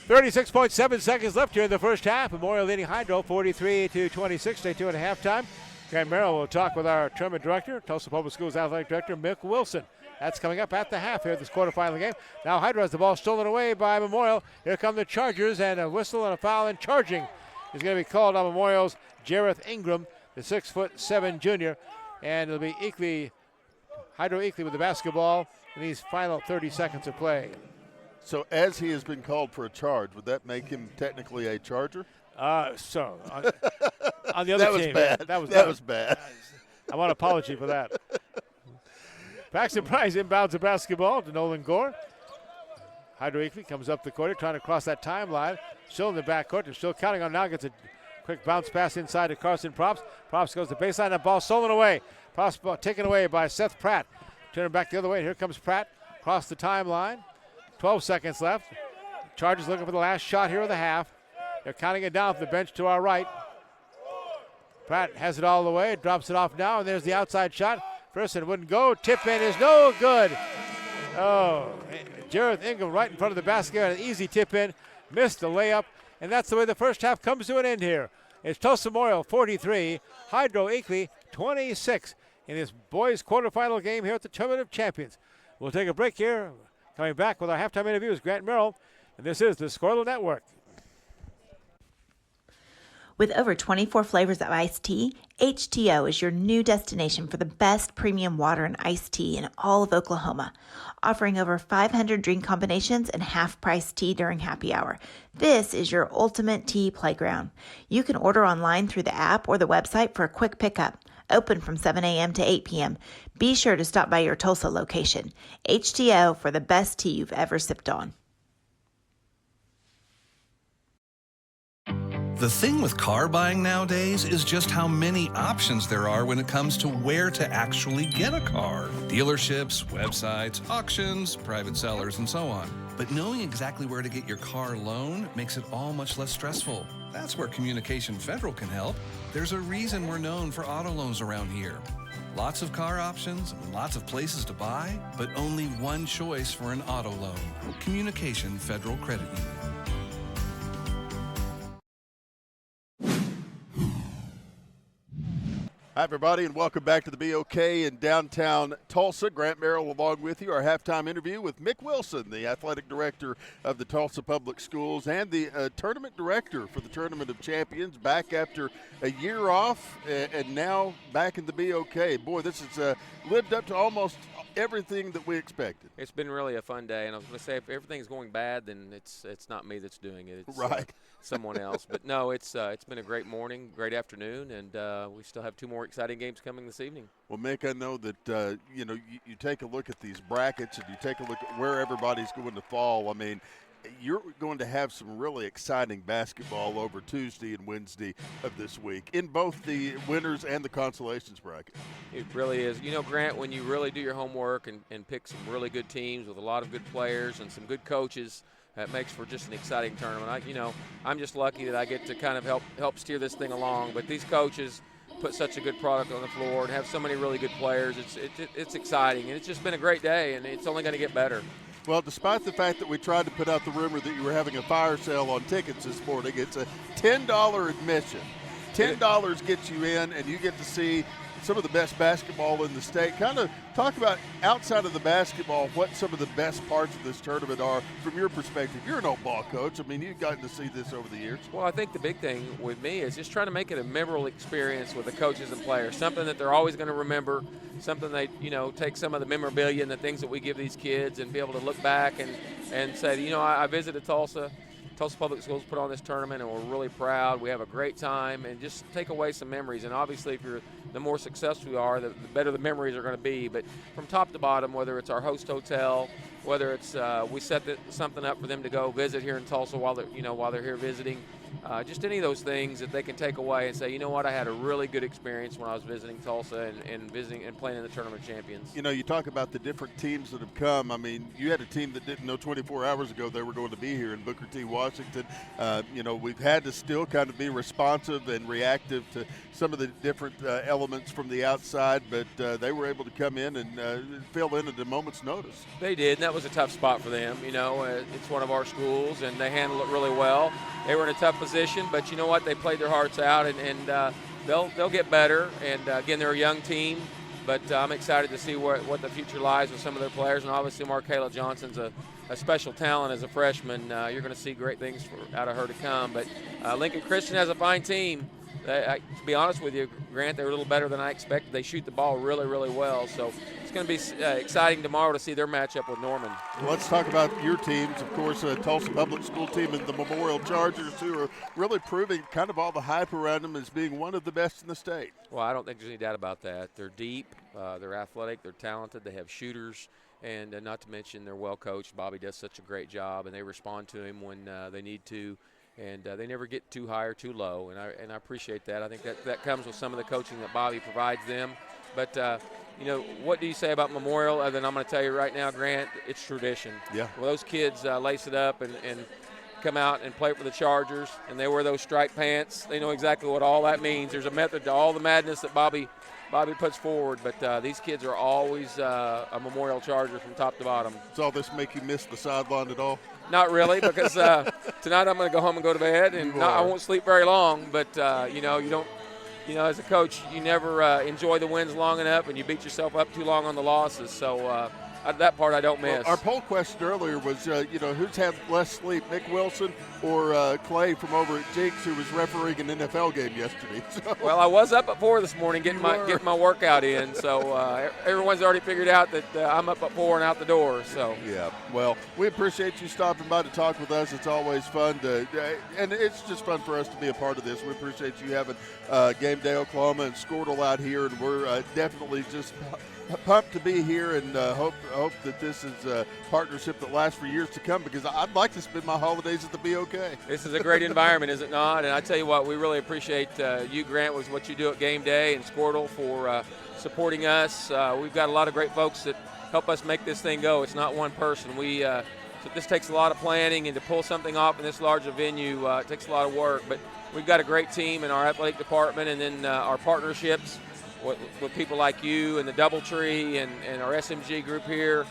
36.7 seconds left here in the first half. Memorial leading Hydro 43-26. Stay tuned at halftime. Grant Merrill will talk with our tournament director, Tulsa Public Schools Athletic Director, Mick Wilson. That's coming up at the half here at this quarterfinal game. Now Hydro has the ball stolen away by Memorial. Here come the Chargers, and a whistle and a foul, and charging is going to be called on Memorial's Jareth Ingram, the 6'7" junior. And it'll be Eakly, Hydro Eakly with the basketball in these final 30 seconds of play. So as he has been called for a charge, would that make him technically a Charger? On the other team. That was bad. I want an apology for that. Paxton Price inbounds the basketball to Nolan Gore. Hydro Eakly comes up the court, trying to cross that timeline. Still in the backcourt. They're still counting on now. Gets a quick bounce pass inside to Carson Props. Props goes to baseline. That ball stolen away. Props ball taken away by Seth Pratt. Turn back the other way. Here comes Pratt. Across the timeline. 12 seconds left. Chargers looking for the last shot here of the half. They're counting it down from the bench to our right. Pratt has it all the way. Drops it off now, and there's the outside shot. Ferguson wouldn't go. Tip in is no good. Oh, Jareth Ingram right in front of the basket. An easy tip in. Missed the layup. And that's the way the first half comes to an end here. It's Tulsa Memorial 43, Hydro Eakly 26 in this boys quarterfinal game here at the Tournament of Champions. We'll take a break here. Coming back with our halftime interview is Grant Merrill, and this is the Squirtle Network. With over 24 flavors of iced tea, HTO is your new destination for the best premium water and iced tea in all of Oklahoma. Offering over 500 drink combinations and half-price tea during happy hour. This is your ultimate tea playground. You can order online through the app or the website for a quick pickup. Open from 7 a.m. to 8 p.m. Be sure to stop by your Tulsa location. HTO for the best tea you've ever sipped on. The thing with car buying nowadays is just how many options there are when it comes to where to actually get a car. Dealerships, websites, auctions, private sellers, and so on. But knowing exactly where to get your car loan makes it all much less stressful. That's where Communication Federal can help. There's a reason we're known for auto loans around here. Lots of car options, lots of places to buy, but only one choice for an auto loan. Communication Federal Credit Union. Hi, everybody, and welcome back to the BOK in downtown Tulsa. Grant Merrill along with you. Our halftime interview with Mick Wilson, the athletic director of the Tulsa Public Schools and the tournament director for the Tournament of Champions, back after a year off and now back in the BOK. Boy, this has lived up to almost everything that we expected. It's been really a fun day, and I was going to say, if everything's going bad, then it's not me that's doing it. It's right. Someone else. But no, it's been a great morning, great afternoon, and we still have two more exciting games coming this evening. Well, Mick, I know that you take a look at these brackets and you take a look at where everybody's going to fall. I mean, you're going to have some really exciting basketball over Tuesday and Wednesday of this week in both the winners and the consolations bracket. It really is. You know, Grant, when you really do your homework and pick some really good teams with a lot of good players and some good coaches, that makes for just an exciting tournament. I'm just lucky that I get to kind of help steer this thing along. But these coaches put such a good product on the floor and have so many really good players. It's exciting, and it's just been a great day, and it's only going to get better. Well, despite the fact that we tried to put out the rumor that you were having a fire sale on tickets this morning, it's a $10 admission. $10 gets you in, and you get to see some of the best basketball in the state. Kind of talk about, outside of the basketball, what some of the best parts of this tournament are from your perspective. You're an old ball coach. I mean, you've gotten to see this over the years. Well, I think the big thing with me is just trying to make it a memorable experience with the coaches and players, something that they're always going to remember, something they, take some of the memorabilia and the things that we give these kids and be able to look back and say, I visited Tulsa. Tulsa Public Schools put on this tournament, and we're really proud. We have a great time, and just take away some memories. And obviously, the more successful we are, the better the memories are going to be. But from top to bottom, whether it's our host hotel, whether it's we set something up for them to go visit here in Tulsa while they're here visiting, just any of those things that they can take away and say, you know what, I had a really good experience when I was visiting Tulsa and visiting and playing in the Tournament of Champions. You talk about the different teams that have come. I mean, you had a team that didn't know 24 hours ago they were going to be here in Booker T. Washington. We've had to still kind of be responsive and reactive to some of the different elements from the outside, but they were able to come in and fill in at a moment's notice. They did, and that was a tough spot for them. It's one of our schools, and they handled it really well. They were in a tough position, but you know what? They played their hearts out, and they'll get better. And, again, they're a young team, but I'm excited to see what the future lies with some of their players. And obviously, Markayla Johnson's a special talent as a freshman. You're going to see great things out of her to come. But Lincoln Christian has a fine team. To be honest with you, Grant, they're a little better than I expected. They shoot the ball really, really well. So it's going to be exciting tomorrow to see their matchup with Norman. Well, let's talk about your teams. Of course, Tulsa Public School team and the Memorial Chargers, who are really proving kind of all the hype around them as being one of the best in the state. Well, I don't think there's any doubt about that. They're deep, they're athletic, they're talented, they have shooters, and not to mention they're well coached. Bobby does such a great job, and they respond to him when they need to. And they never get too high or too low, and I appreciate that. I think that comes with some of the coaching that Bobby provides them. But, what do you say about Memorial? Other than I'm going to tell you right now, Grant, it's tradition. Yeah. Well, those kids lace it up and come out and play for the Chargers, and they wear those striped pants. They know exactly what all that means. There's a method to all the madness that Bobby puts forward, but these kids are always a Memorial Charger from top to bottom. Does all this make you miss the sideline at all? Not really, because tonight I'm going to go home and go to bed, and I won't sleep very long. But you don't, as a coach, you never enjoy the wins long enough, and you beat yourself up too long on the losses. So that part I don't miss. Well, our poll question earlier was, who's had less sleep, Mick Wilson or Clay from over at Jinx, who was refereeing an NFL game yesterday. So. Well, I was up at 4 this morning getting my workout in, so everyone's already figured out that I'm up at 4 and out the door. So yeah, well, we appreciate you stopping by to talk with us. It's always fun and it's just fun for us to be a part of this. We appreciate you having Game Day Oklahoma and Squirtle out here, and we're definitely just pumped to be here, and hope that this is a partnership that lasts for years to come, because I'd like to spend my holidays at the BOK. This is a great environment, is it not? And I tell you what, we really appreciate you, Grant, with what you do at Game Day, and Squirtle for supporting us. We've got a lot of great folks that help us make this thing go. It's not one person. So this takes a lot of planning, and to pull something off in this large a venue, it takes a lot of work. But we've got a great team in our athletic department, and then our partnerships with people like you and the Doubletree and our SMG group here.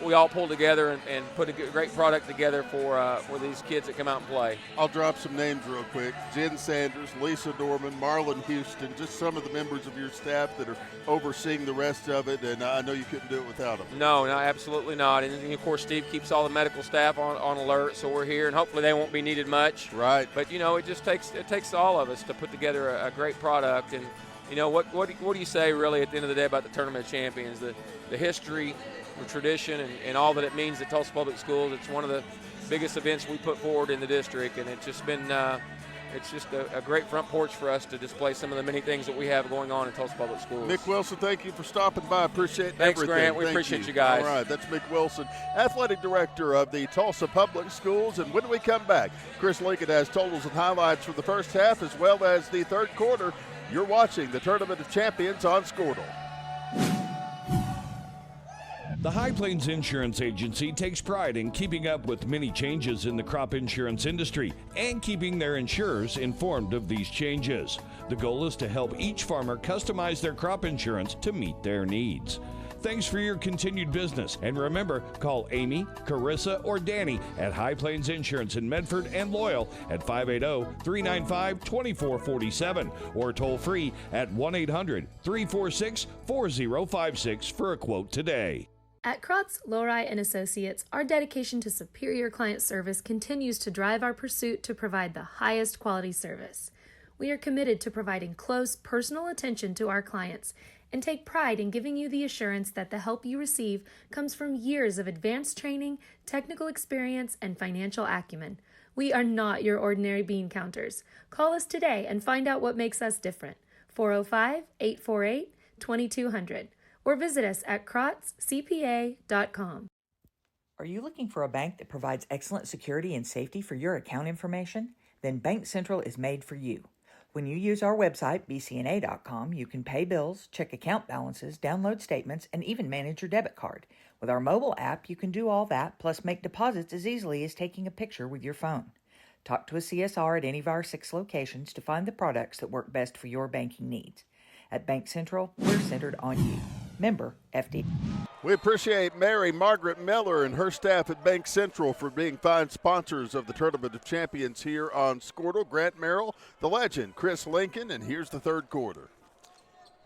We all pull together and put a great product together for these kids that come out and play. I'll drop some names real quick. Jen Sanders, Lisa Dorman, Marlon Houston, just some of the members of your staff that are overseeing the rest of it, and I know you couldn't do it without them. No, absolutely not. And of course, Steve keeps all the medical staff on alert, so we're here, and hopefully they won't be needed much. Right. But, it just takes all of us to put together a great product. And, what do you say really at the end of the day about the Tournament of Champions? The history, the tradition, and all that it means at Tulsa Public Schools. It's one of the biggest events we put forward in the district, and it's just been it's just a great front porch for us to display some of the many things that we have going on in Tulsa Public Schools. Mick Wilson, thank you for stopping by. Appreciate Thanks, everything. Grant. We appreciate you guys. All right, that's Mick Wilson, Athletic Director of the Tulsa Public Schools. And when we come back, Chris Lincoln has totals and highlights for the first half as well as the third quarter. You're watching the Tournament of Champions on Squirtle. The High Plains Insurance Agency takes pride in keeping up with many changes in the crop insurance industry and keeping their insurers informed of these changes. The goal is to help each farmer customize their crop insurance to meet their needs. Thanks for your continued business. And remember, call Amy, Carissa, or Danny at High Plains Insurance in Medford and Loyal at 580-395-2447 or toll free at 1-800-346-4056 for a quote today. At Krotz, Lori & Associates, our dedication to superior client service continues to drive our pursuit to provide the highest quality service. We are committed to providing close, personal attention to our clients and take pride in giving you the assurance that the help you receive comes from years of advanced training, technical experience, and financial acumen. We are not your ordinary bean counters. Call us today and find out what makes us different. 405-848-2200 or visit us at krotzcpa.com. Are you looking for a bank that provides excellent security and safety for your account information? Then Bank Central is made for you. When you use our website, bcna.com, you can pay bills, check account balances, download statements, and even manage your debit card. With our mobile app, you can do all that, plus make deposits as easily as taking a picture with your phone. Talk to a CSR at any of our 6 locations to find the products that work best for your banking needs. At Bank Central, we're centered on you. Member FD. We appreciate Mary Margaret Miller and her staff at Bank Central for being fine sponsors of the Tournament of Champions here on Squirtle. Grant Merrill, the legend, Chris Lincoln, and here's the third quarter.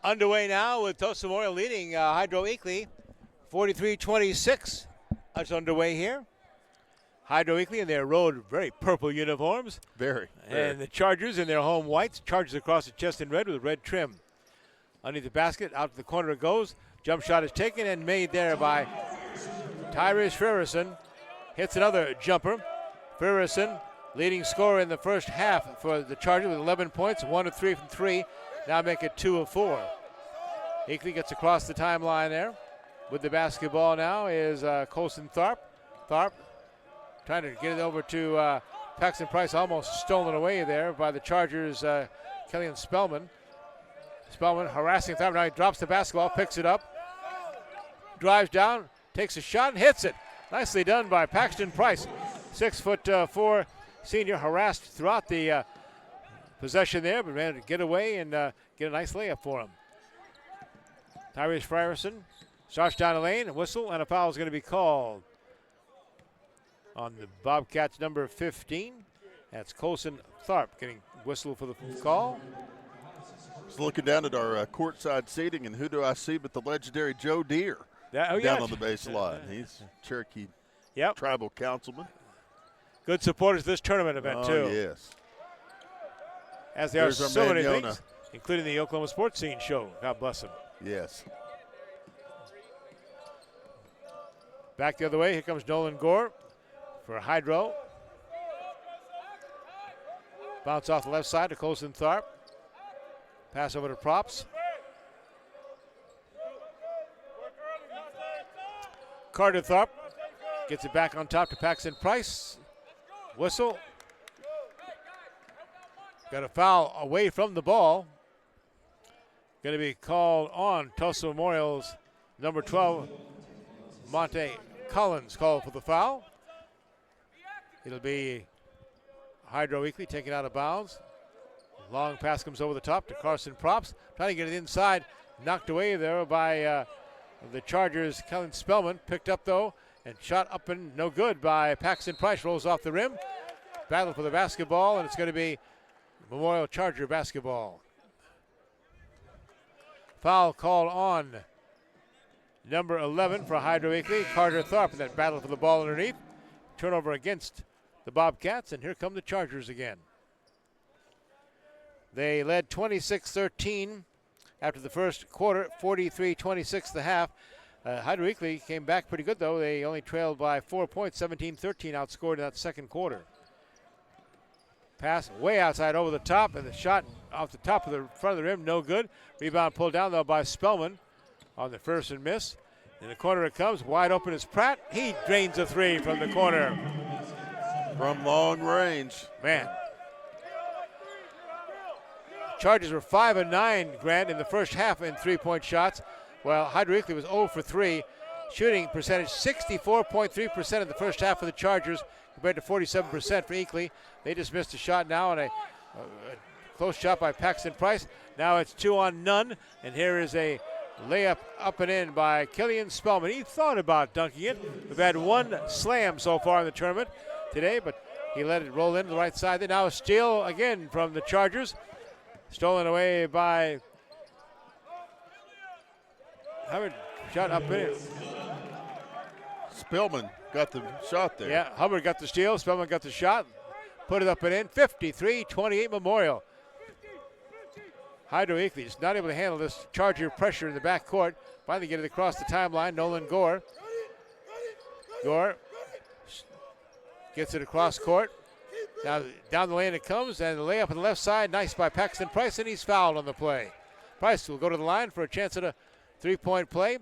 Underway now with Tulsa Memorial leading Hydro Eakly, 43-26. That's underway here. Hydro Eakly in their road very purple uniforms. Very. And the Chargers in their home whites. Chargers across the chest in red with red trim. Underneath the basket, out to the corner it goes. Jump shot is taken and made there by Tyrese Frierson. Hits another jumper. Frierson, leading scorer in the first half for the Chargers with 11 points, 1 of 3 from 3. Now make it 2 of 4. Eakly gets across the timeline there. With the basketball now is Colson Tharp. Tharp trying to get it over to Paxton Price, almost stolen away there by the Chargers' Kellyan Spellman. Spellman harassing Tharp. Now he drops the basketball, picks it up, drives down, takes a shot, and hits it. Nicely done by Paxton Price. 6'4" senior, harassed throughout the possession there, but managed to get away and get a nice layup for him. Tyrese Frierson starts down the lane, a whistle, and a foul is going to be called on the Bobcats number 15. That's Colson Tharp getting whistle for the call. Just looking down at our courtside seating, and who do I see but the legendary Joe Deere down on the baseline. He's Cherokee tribal councilman. Good supporters of this tournament event, too. Yes. As there are so many things, including the Oklahoma Sports Scene show. God bless him. Yes. Back the other way, here comes Nolan Gore for Hydro. Bounce off the left side to Colson Tharp. Pass over to Props. Carter Tharp gets it back on top to Paxton Price. Whistle. Got a foul away from the ball. Going to be called on Tulsa Memorial's number 12, Monte Collins, called for the foul. It'll be Hydro Eakly taken out of bounds. Long pass comes over the top to Carson Props. Trying to get it inside. Knocked away there by the Chargers. Kellen Spellman picked up, though, and shot up and no good by Paxton Price. Rolls off the rim. Battle for the basketball, and it's going to be Memorial Charger basketball. Foul called on number 11 for Hydro Eakly, Carter Tharp, in that battle for the ball underneath. Turnover against the Bobcats, and here come the Chargers again. They led 26-13 after the first quarter, 43-26 the half. Hydro Eakly came back pretty good, though. They only trailed by 4 points, 17-13 outscored in that second quarter. Pass way outside over the top, and the shot off the top of the front of the rim, no good. Rebound pulled down, though, by Spellman on the first and miss. In the corner it comes, wide open is Pratt. He drains a three from the corner. From long range. Man. Chargers were 5 of 9, Grant, in the first half in three-point shots, while Hydro Eakly was 0 for 3. Shooting percentage 64.3% in the first half for the Chargers compared to 47% for Eakly. They just missed a shot now, and a close shot by Paxton Price. Now it's 2 on none, and here is a layup up and in by Killian Spellman. He thought about dunking it. We've had one slam so far in the tournament today, but he let it roll into the right side. Now a steal again from the Chargers. Stolen away by Hubbard. Shot up in it. Spellman got the shot there. Yeah, Hubbard got the steal. Spellman got the shot. Put it up and in. 53-28 Memorial. Hydro Eakly is not able to handle this Charger pressure in the backcourt. Finally get it across the timeline. Nolan Gore. Gore gets it across court. Now down the lane it comes, and the layup on the left side. Nice by Paxton Price, and he's fouled on the play. Price will go to the line for a chance at a three-point play.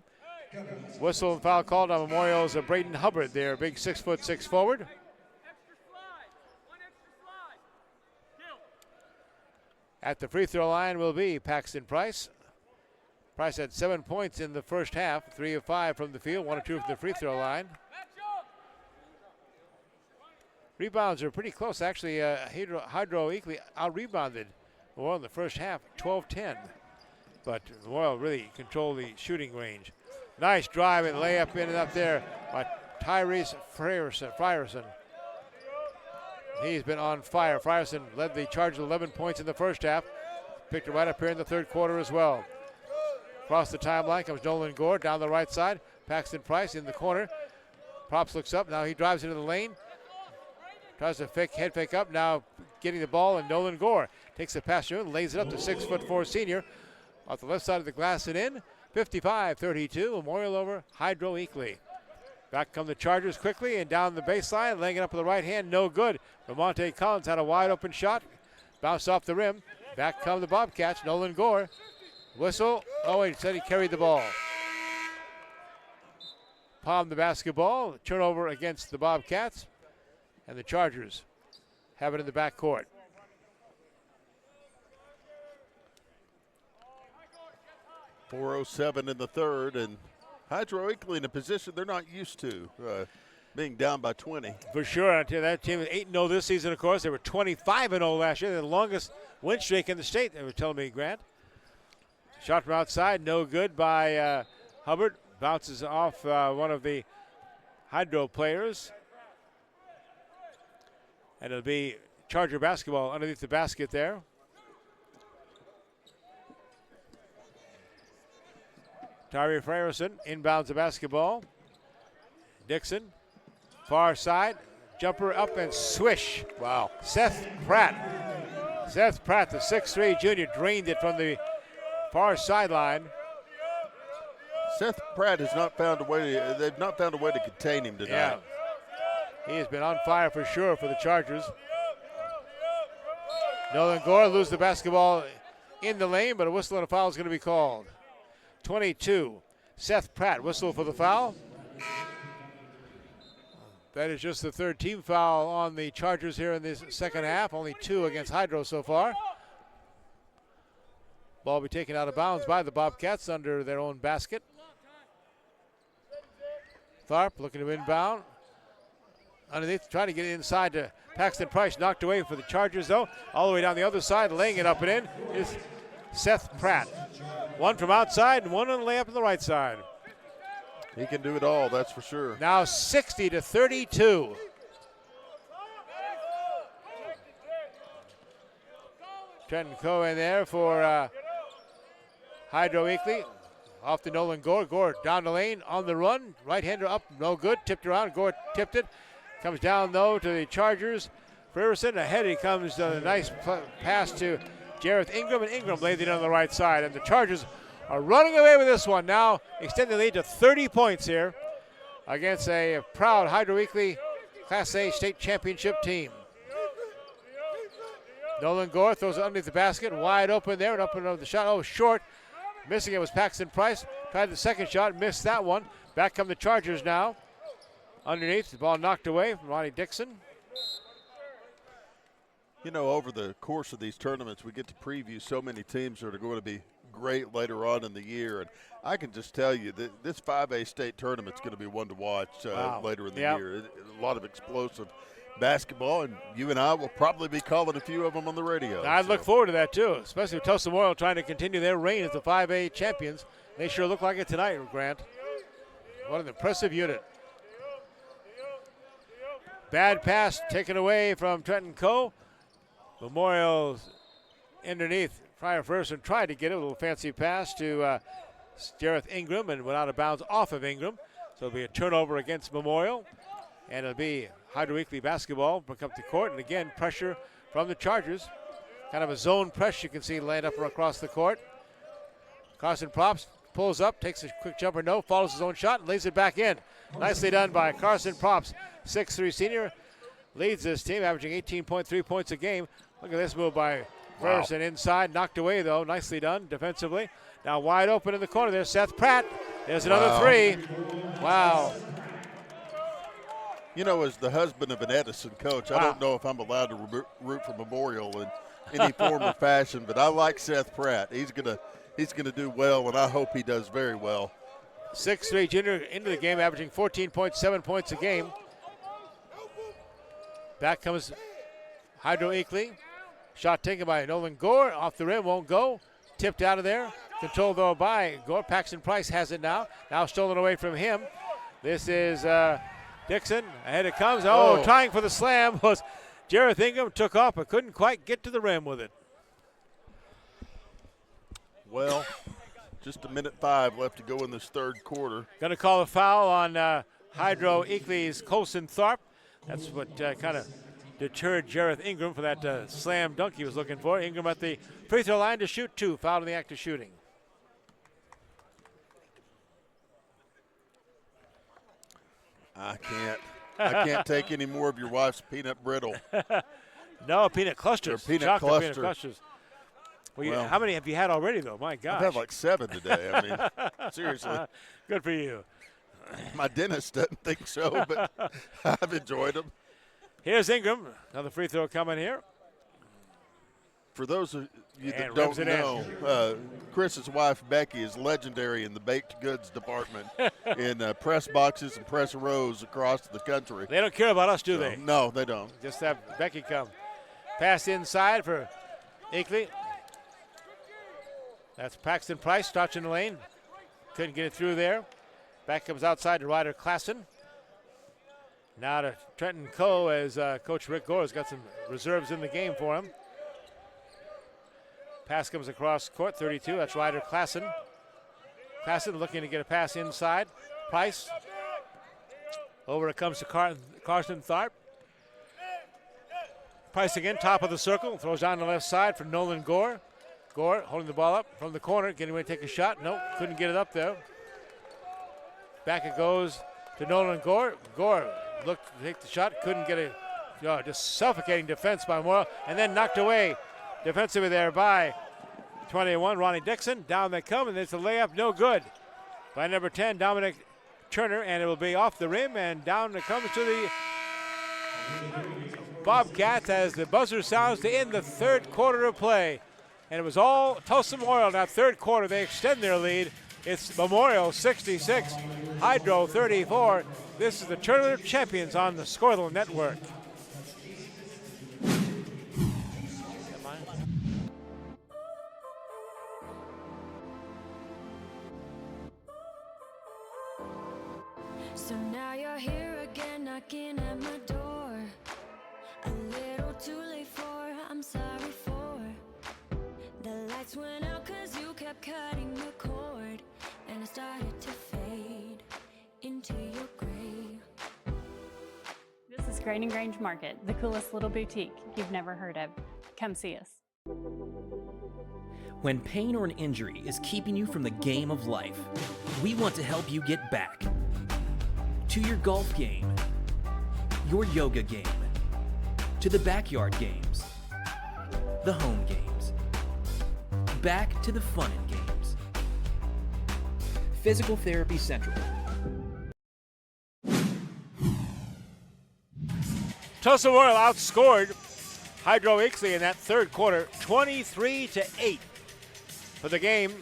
Whistle and foul called on Memorial's Braden Hubbard there, big 6'6" forward. At the free throw line will be Paxton Price. Price had 7 points in the first half, 3 of 5 from the field, 1 of 2 from the free throw line. Rebounds are pretty close. Actually, Hydro Eakly out-rebounded Memorial in the first half, 12-10. But Memorial really controlled the shooting range. Nice drive and layup in and up there by Tyrese Frierson. He's been on fire. Frierson led the Chargers 11 points in the first half. Picked it right up here in the third quarter as well. Across the timeline comes Nolan Gore down the right side. Paxton Price in the corner. Props looks up. Now he drives into the lane. Tries to head fake up. Now getting the ball, and Nolan Gore takes the pass through and lays it up to 6'4" senior. Off the left side of the glass and in. 55-32. Memorial over Hydro Eakly. Back come the Chargers quickly and down the baseline, laying it up with the right hand, no good. Ramonte Collins had a wide open shot, bounced off the rim. Back come the Bobcats, Nolan Gore. Whistle, oh, he said he carried the ball. Palmed the basketball, turnover against the Bobcats, and the Chargers have it in the backcourt. .407 in the third, and Hydro Eakly in a position they're not used to, being down by 20. For sure. I tell you, that team is 8-0 this season, of course. They were 25-0 last year. They're the longest win streak in the state, they were telling me, Grant. Shot from outside, no good by Hubbard. Bounces off one of the Hydro players. And it'll be Charger basketball underneath the basket there. Tyree Frierson inbounds the basketball. Dixon, far side, jumper up and swish. Wow. Seth Pratt, the 6'3" junior, drained it from the far sideline. Seth Pratt has not found a way. They've not found a way to contain him tonight. Yeah. He has been on fire for sure for the Chargers. Nolan Gore loses the basketball in the lane, but a whistle and a foul is going to be called. 22, Seth Pratt, whistle for the foul. That is just the third team foul on the Chargers here in this second half. Only 2 against Hydro so far. Ball will be taken out of bounds by the Bobcats under their own basket. Tharp looking to inbound. underneath, trying to get it inside to Paxton Price. Knocked away for the Chargers, though. All the way down the other side, laying it up and in is Seth Pratt. One from outside and one on the layup on the right side. He can do it all, that's for sure. Now 60-32. Trenton Coe in there for Hydro Eakly. Off to Nolan Gore. Gore down the lane on the run. Right-hander up, no good. Tipped around. Gore tipped it. Comes down, though, to the Chargers. Ferguson ahead. He comes a nice pass to Jareth Ingram, and Ingram laid it on the right side. And the Chargers are running away with this one. Now extending the lead to 30 points here against a proud Hydro Eakly Class A state championship team. Nolan Gore throws it underneath the basket. Wide open there and up and over the shot. Oh, short. Missing it was Paxton Price. Tried the second shot, missed that one. Back come the Chargers now. Underneath, the ball knocked away from Ronnie Dixon. You know, over the course of these tournaments, we get to preview so many teams that are going to be great later on in the year. And I can just tell you that this 5A state tournament is going to be one to watch later in the year. A lot of explosive basketball, and you and I will probably be calling a few of them on the radio. I'd look forward to that, too, especially with Tulsa Memorial trying to continue their reign as the 5A champions. They sure look like it tonight, Grant. What an impressive unit. Bad pass taken away from Trenton Coe. Memorial's underneath. Fryer Ferguson tried to get it, a little fancy pass to Jareth Ingram and went out of bounds off of Ingram. So it'll be a turnover against Memorial, and it'll be Hydro Eakly basketball come up the court. And again, pressure from the Chargers. Kind of a zone press you can see laying up across the court. Carson Props pulls up, takes a quick jumper, no, follows his own shot, and lays it back in. Nicely done by Carson Props, 6'3" senior. Leads this team, averaging 18.3 points a game. Look at this move by Ferguson inside, knocked away though, nicely done defensively. Now wide open in the corner there, Seth Pratt. There's another three. Wow. You know, as the husband of an Edison coach, I don't know if I'm allowed to root for Memorial in any form or fashion, but I like Seth Pratt. He's gonna do well, and I hope he does very well. 6'3" junior into the game, averaging 14.7 points a game. Back comes Hydro Eakly. Shot taken by Nolan Gore. Off the rim, won't go. Tipped out of there. Controlled, though, by Gore. Paxton Price has it now. Now stolen away from him. This is Dixon. Ahead it comes. Oh, trying for the slam was Jareth Ingram. Took off, but couldn't quite get to the rim with it. Well, just 1:05 left to go in this third quarter. Going to call a foul on Hydro Eakly's Colson Tharp. That's what kind of deterred Jareth Ingram for that slam dunk he was looking for. Ingram at the free throw line to shoot two. Fouled in the act of shooting. I can't take any more of your wife's peanut brittle. No, peanut clusters. Peanut clusters. Well, how many have you had already, though? My gosh. I've had like 7 today. I mean, seriously. Good for you. My dentist doesn't think so, but I've enjoyed them. Here's Ingram. Another free throw coming here. For those of you that don't know, Chris's wife, Becky, is legendary in the baked goods department in press boxes and press rows across the country. They don't care about us, do they? No, they don't. Just have Becky come. Pass inside for Eakly. That's Paxton Price, touching the lane. Couldn't get it through there. Back comes outside to Ryder Klassen. Now to Trenton Coe as Coach Rick Gore has got some reserves in the game for him. Pass comes across court, 32. That's Ryder Klassen. Klassen looking to get a pass inside. Price. Over it comes to Carson Tharp. Price again, top of the circle. Throws down the left side for Nolan Gore. Gore holding the ball up from the corner, getting ready to take a shot. Nope, couldn't get it up there. Back it goes to Nolan Gore. Gore looked to take the shot, couldn't get it. Just suffocating defense by Memorial, and then knocked away defensively there by 21, Ronnie Dixon. Down they come, and there's a layup, no good by number 10, Dominic Turner, and it will be off the rim, and down it comes to the Bobcats as the buzzer sounds to end the third quarter of play. And it was all Tulsa Memorial in that third quarter. They extend their lead It's Memorial 66, Hydro 34. This is the Tournament of Champions on the Scorthel Network. So now you're here again, knocking at my door. A little too late for, I'm sorry for. The lights went out 'cause you kept cutting the cord, and I started to fade into your gray. This is Grain and Grange Market, the coolest little boutique you've never heard of. Come see us. When pain or an injury is keeping you from the game of life, we want to help you get back to your golf game, your yoga game, to the backyard games, the home games, back to the fun and games. Physical Therapy Central. Tulsa Royal outscored Hydro Eakly in that third quarter, 23-8. For the game,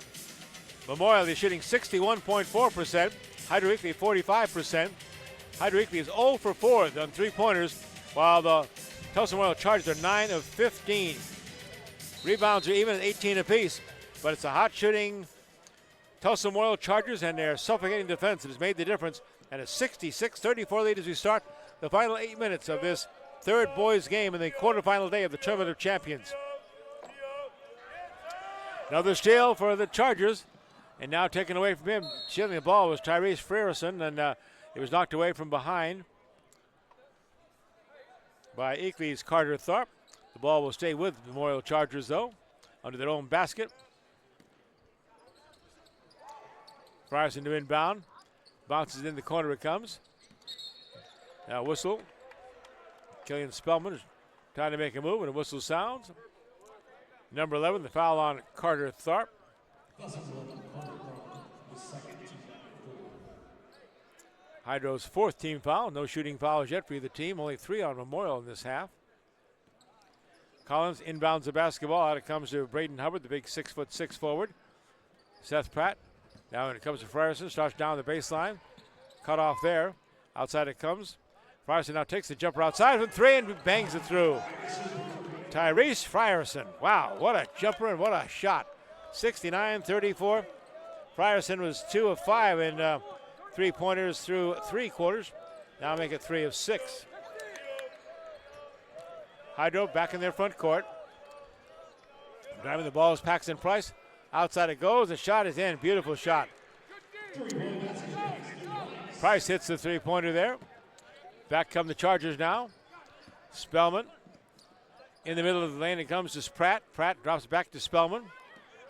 Memorial is shooting 61.4%. Hydro Eakly 45%. Hydro Eakly is 0 for 4 on three-pointers, while the Tulsa Memorial Chargers are 9 of 15. Rebounds are even at 18 apiece, but it's a hot shooting Tulsa Memorial Chargers and their suffocating defense that has made the difference, and a 66-34 lead as we start the final 8 minutes of this third boys game in the quarterfinal day of the Tournament of Champions. Another steal for the Chargers. And now taken away from him, shielding the ball was Tyrese Frierson, and it was knocked away from behind by Eakly's Carter Tharp. The ball will stay with the Memorial Chargers, though, under their own basket. Frierson to inbound. Bounces in the corner it comes. Now whistle. Killian Spellman is trying to make a move, and a whistle sounds. Number 11, the foul on Carter Tharp. Hydro's fourth team foul. No shooting fouls yet for either team. Only 3 on Memorial in this half. Collins inbounds the basketball. Out it comes to Braden Hubbard, the big 6'6" forward. Seth Pratt. Now when it comes to Frierson, starts down the baseline. Cut off there. Outside it comes. Frierson now takes the jumper outside from 3 and bangs it through. Tyrese Frierson. Wow, what a jumper and what a shot. 69-34. Frierson was 2 of 5 in three-pointers through 3 quarters. Now make it 3 of 6. Hydro back in their front court. Driving the ball is Paxton Price. Outside it goes. The shot is in. Beautiful shot. Price hits the three-pointer there. Back come the Chargers now. Spellman. In the middle of the lane it comes to Pratt. Pratt drops back to Spellman.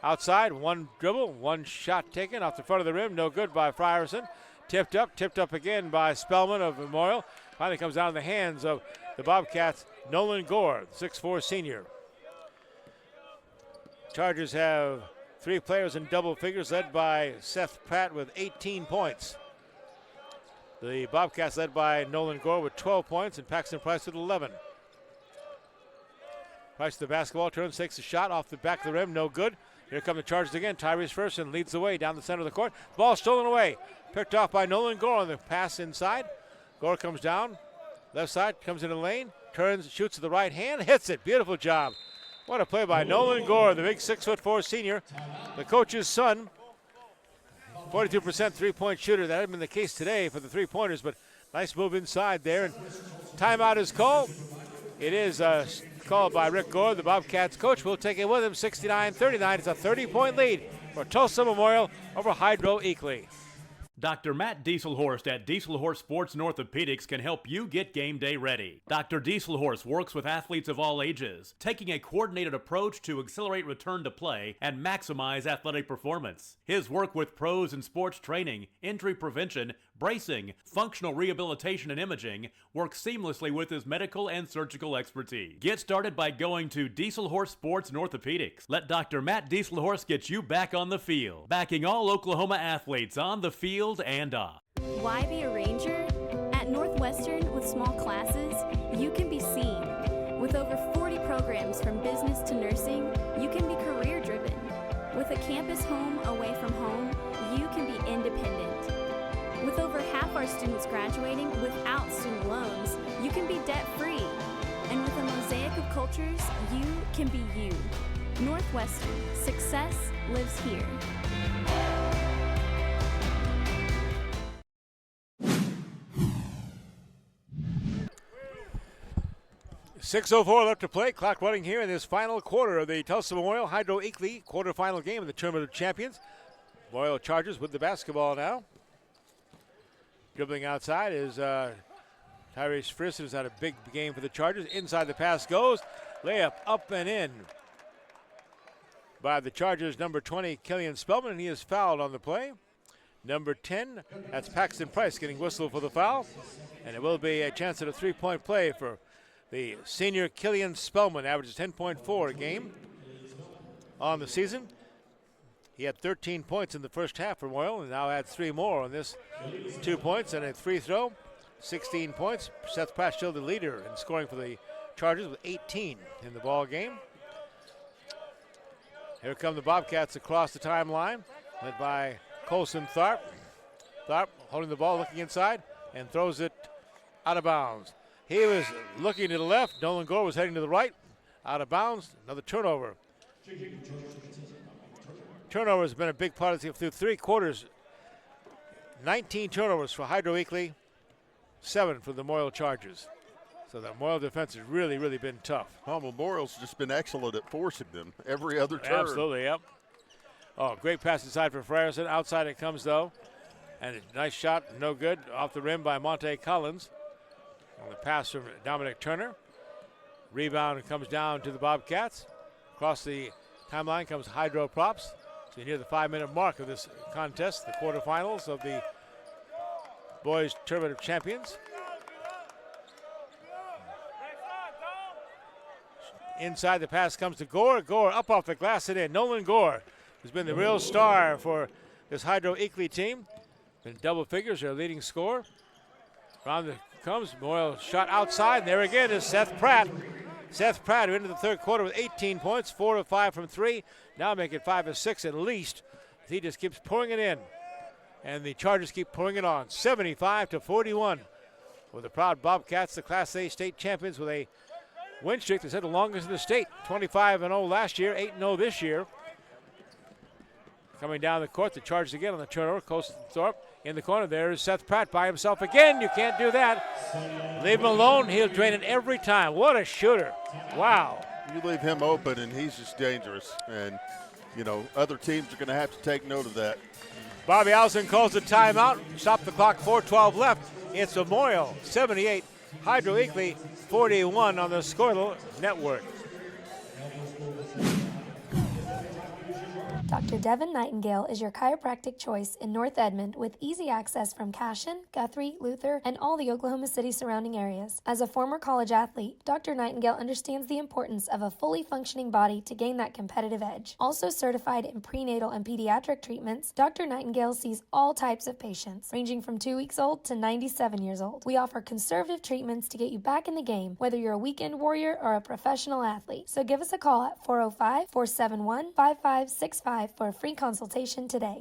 Outside, one dribble, one shot taken off the front of the rim. No good by Frierson. Tipped up again by Spellman of Memorial. Finally comes out in the hands of the Bobcats, Nolan Gore, 6'4" senior. Chargers have 3 players in double figures, led by Seth Pratt with 18 points. The Bobcats led by Nolan Gore with 12 points and Paxton Price with 11. Price to the basketball, turns, takes a shot off the back of the rim, no good. Here come the Chargers again. Tyrese Frierson leads the way down the center of the court. Ball stolen away. Picked off by Nolan Gore on the pass inside. Gore comes down. Left side, comes in the lane. Turns, shoots to the right hand. Hits it. Beautiful job. What a play by Nolan Gore, the big 6'4" senior. The coach's son. 42% three-point shooter. That hadn't been the case today for the three-pointers, but nice move inside there. And timeout is called. It is called by Rick Gore, the Bobcats coach. We'll take it with him, 69-39. It's a 30-point lead for Tulsa Memorial over Hydro Eakly. Dr. Matt Dieselhorst at Dieselhorst Sports and Orthopedics can help you get game day ready. Dr. Dieselhorst works with athletes of all ages, taking a coordinated approach to accelerate return to play and maximize athletic performance. His work with pros in sports training, injury prevention, bracing, functional rehabilitation, and imaging works seamlessly with his medical and surgical expertise. Get started by going to Dieselhorst Sports and Orthopedics. Let Dr. Matt Dieselhorst get you back on the field, backing all Oklahoma athletes on the field and off. Why be a ranger? At Northwestern, with small classes, you can be seen. With over 40 programs from business to nursing, you can be career-driven. With With a campus home away from home, you can be independent. With over half our students graduating without student loans, you can be debt-free. And with a mosaic of cultures, you can be you. Northwestern, success lives here. .6:04 left to play. Clock running here in this final quarter of the Tulsa Memorial Hydro Eakly quarterfinal game of the Tournament of Champions. Memorial Chargers with the basketball now. Dribbling outside is Tyrese Friss, who's had a big game for the Chargers. Inside the pass goes. Layup up and in by the Chargers' number 20, Killian Spellman, and he is fouled on the play. Number 10, that's Paxton Price getting whistled for the foul. And it will be a chance at a three-point play for the senior Killian Spellman. Averages 10.4 a game on the season. He had 13 points in the first half for Memorial and now adds 3 more on this. 2 points and a free throw. 16 points. Seth Pratt still the leader in scoring for the Chargers with 18 in the ball game. Here come the Bobcats across the timeline, led by Colson Tharp. Tharp holding the ball, looking inside, and throws it out of bounds. He was looking to the left. Nolan Gore was heading to the right. Out of bounds. Another turnover. Turnover has been a big part of the through 3 quarters. 19 turnovers for Hydro Eakly, 7 for the Memorial Chargers. So the Memorial defense has really, really been tough. Well, Memorial's just been excellent at forcing them every other turn. Absolutely, yep. Oh, great pass inside for Frierson. Outside it comes, though. And a nice shot, no good, off the rim by Monte Collins. On the pass from Dominic Turner. Rebound comes down to the Bobcats. Across the timeline comes Hydro Props. So near the 5-minute mark of this contest, the quarterfinals of the Boys Tournament of Champions. Inside the pass comes to Gore. Gore up off the glass and in. Nolan Gore, who's been the real star for this Hydro Eakly team. Been double figures, their leading scorer. Round comes, Memorial shot outside, and there again is Seth Pratt. Seth Pratt, who into the third quarter with 18 points, 4 of 5 from 3. Now make it 5 of 6 at least. He just keeps pouring it in. And the Chargers keep pouring it on. 75-41. With the proud Bobcats, the Class A state champions, with a win streak that's had the longest in the state. 25-0 last year, 8-0 this year. Coming down the court, the Chargers again on the turnover. Colson Thorpe in the corner. There's Seth Pratt by himself again. You can't do that. Leave him alone. He'll drain it every time. What a shooter. Wow. You leave him open, and he's just dangerous. And, you know, other teams are going to have to take note of that. Bobby Allison calls a timeout. Stop the clock, 4:12 left. It's Memorial 78, Hydro Eakly 41 on the Scortle Network. Dr. Devin Nightingale is your chiropractic choice in North Edmond with easy access from Cashion, Guthrie, Luther, and all the Oklahoma City surrounding areas. As a former college athlete, Dr. Nightingale understands the importance of a fully functioning body to gain that competitive edge. Also certified in prenatal and pediatric treatments, Dr. Nightingale sees all types of patients, ranging from 2 weeks old to 97 years old. We offer conservative treatments to get you back in the game, whether you're a weekend warrior or a professional athlete. So give us a call at 405-471-5565 for a free consultation today.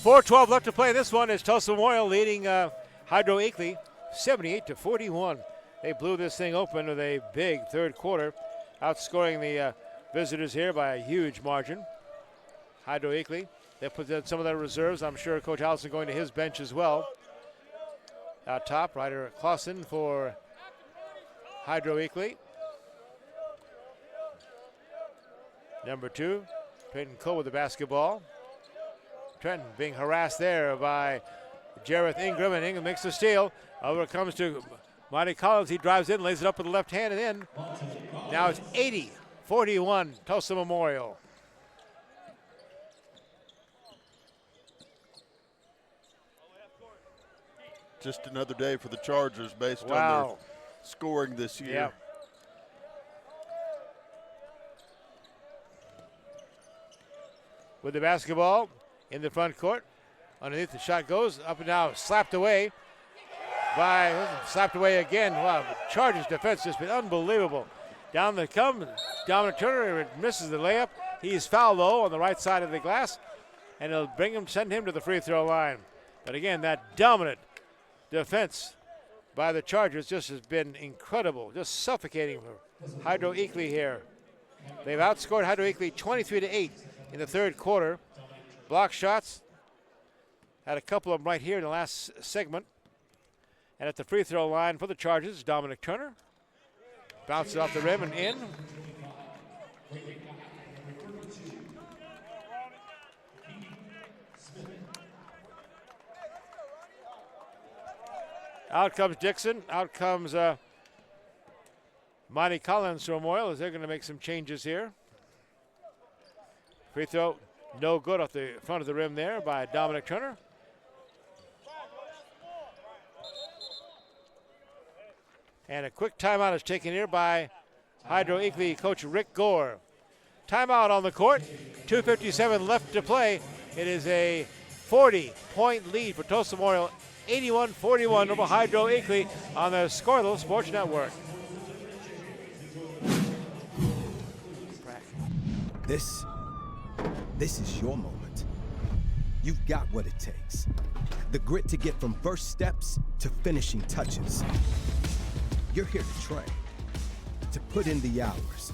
4:12 left to play. This one is Tulsa Memorial leading Hydro Eakly 78-41. They blew this thing open with a big third quarter, outscoring the visitors here by a huge margin. Hydro Eakly, they put in some of their reserves. I'm sure Coach Allison going to his bench as well. Out top, Ryder Clausen for Hydro Eakly. Number 2, Trenton Cole with the basketball. Trenton being harassed there by Jareth Ingram, and Ingram makes the steal. Over it comes to Monty Collins. He drives in, lays it up with the left hand, and in. Now it's 80-41, Tulsa Memorial. Just another day for the Chargers based on their scoring this year. Yep. With the basketball in the front court. Underneath, the shot goes up and down, slapped away. slapped away again. Wow, Chargers defense just been unbelievable. Down the come, Dominic Turner misses the layup. He's fouled though on the right side of the glass, and it'll send him to the free throw line. But again, that dominant defense by the Chargers just has been incredible, just suffocating for Hydro Eakly here. They've outscored Hydro Eakly 23-8 in the third quarter. Block shots, had a couple of them right here in the last segment. And at the free throw line for the Chargers, Dominic Turner. Bounces off the rim and in. Out comes Dixon. Out comes Monty Collins from Royal as they're going to make some changes here. Free throw, no good off the front of the rim there by Dominic Turner. And a quick timeout is taken here by Hydro Eakly coach Rick Gore. Timeout on the court. 2:57 left to play. It is a 40-point lead for Tulsa Memorial. 81-41 over Hydro Eakly on the Scoreless Sports Network. This is your moment. You've got what it takes. The grit to get from first steps to finishing touches. You're here to train, to put in the hours.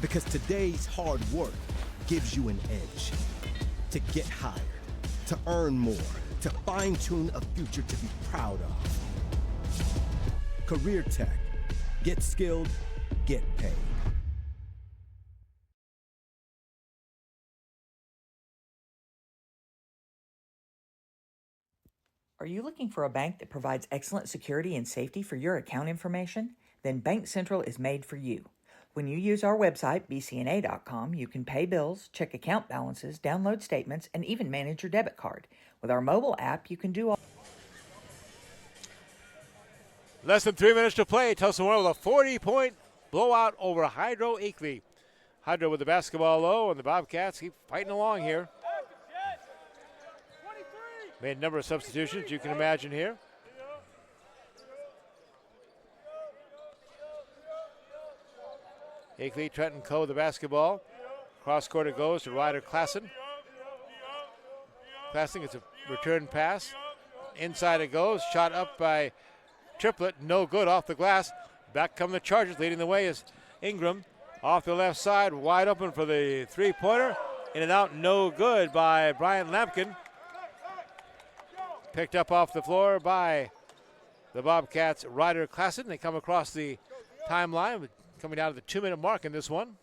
Because today's hard work gives you an edge. To get hired, to earn more, to fine-tune a future to be proud of. Career Tech. Get skilled, get paid. Are you looking for a bank that provides excellent security and safety for your account information? Then Bank Central is made for you. When you use our website, bcna.com, you can pay bills, check account balances, download statements, and even manage your debit card. With our mobile app, you can do all. Less than 3 minutes to play. Tulsa Memorial with a 40-point blowout over Hydro Eakly. Hydro with the basketball low, and the Bobcats keep fighting along here. Made a number of substitutions, you can imagine here. Eakly, Trenton Coe the basketball. Cross court it goes to Ryder Klassen. Klassen gets a return pass. Inside it goes, shot up by Triplett, no good off the glass. Back come the Chargers, leading the way is Ingram. Off the left side, wide open for the three-pointer. In and out, no good by Bryant Lampkin. Picked up off the floor by the Bobcats' Ryder Klassen. They come across the timeline, coming down to the 2-minute mark in this one.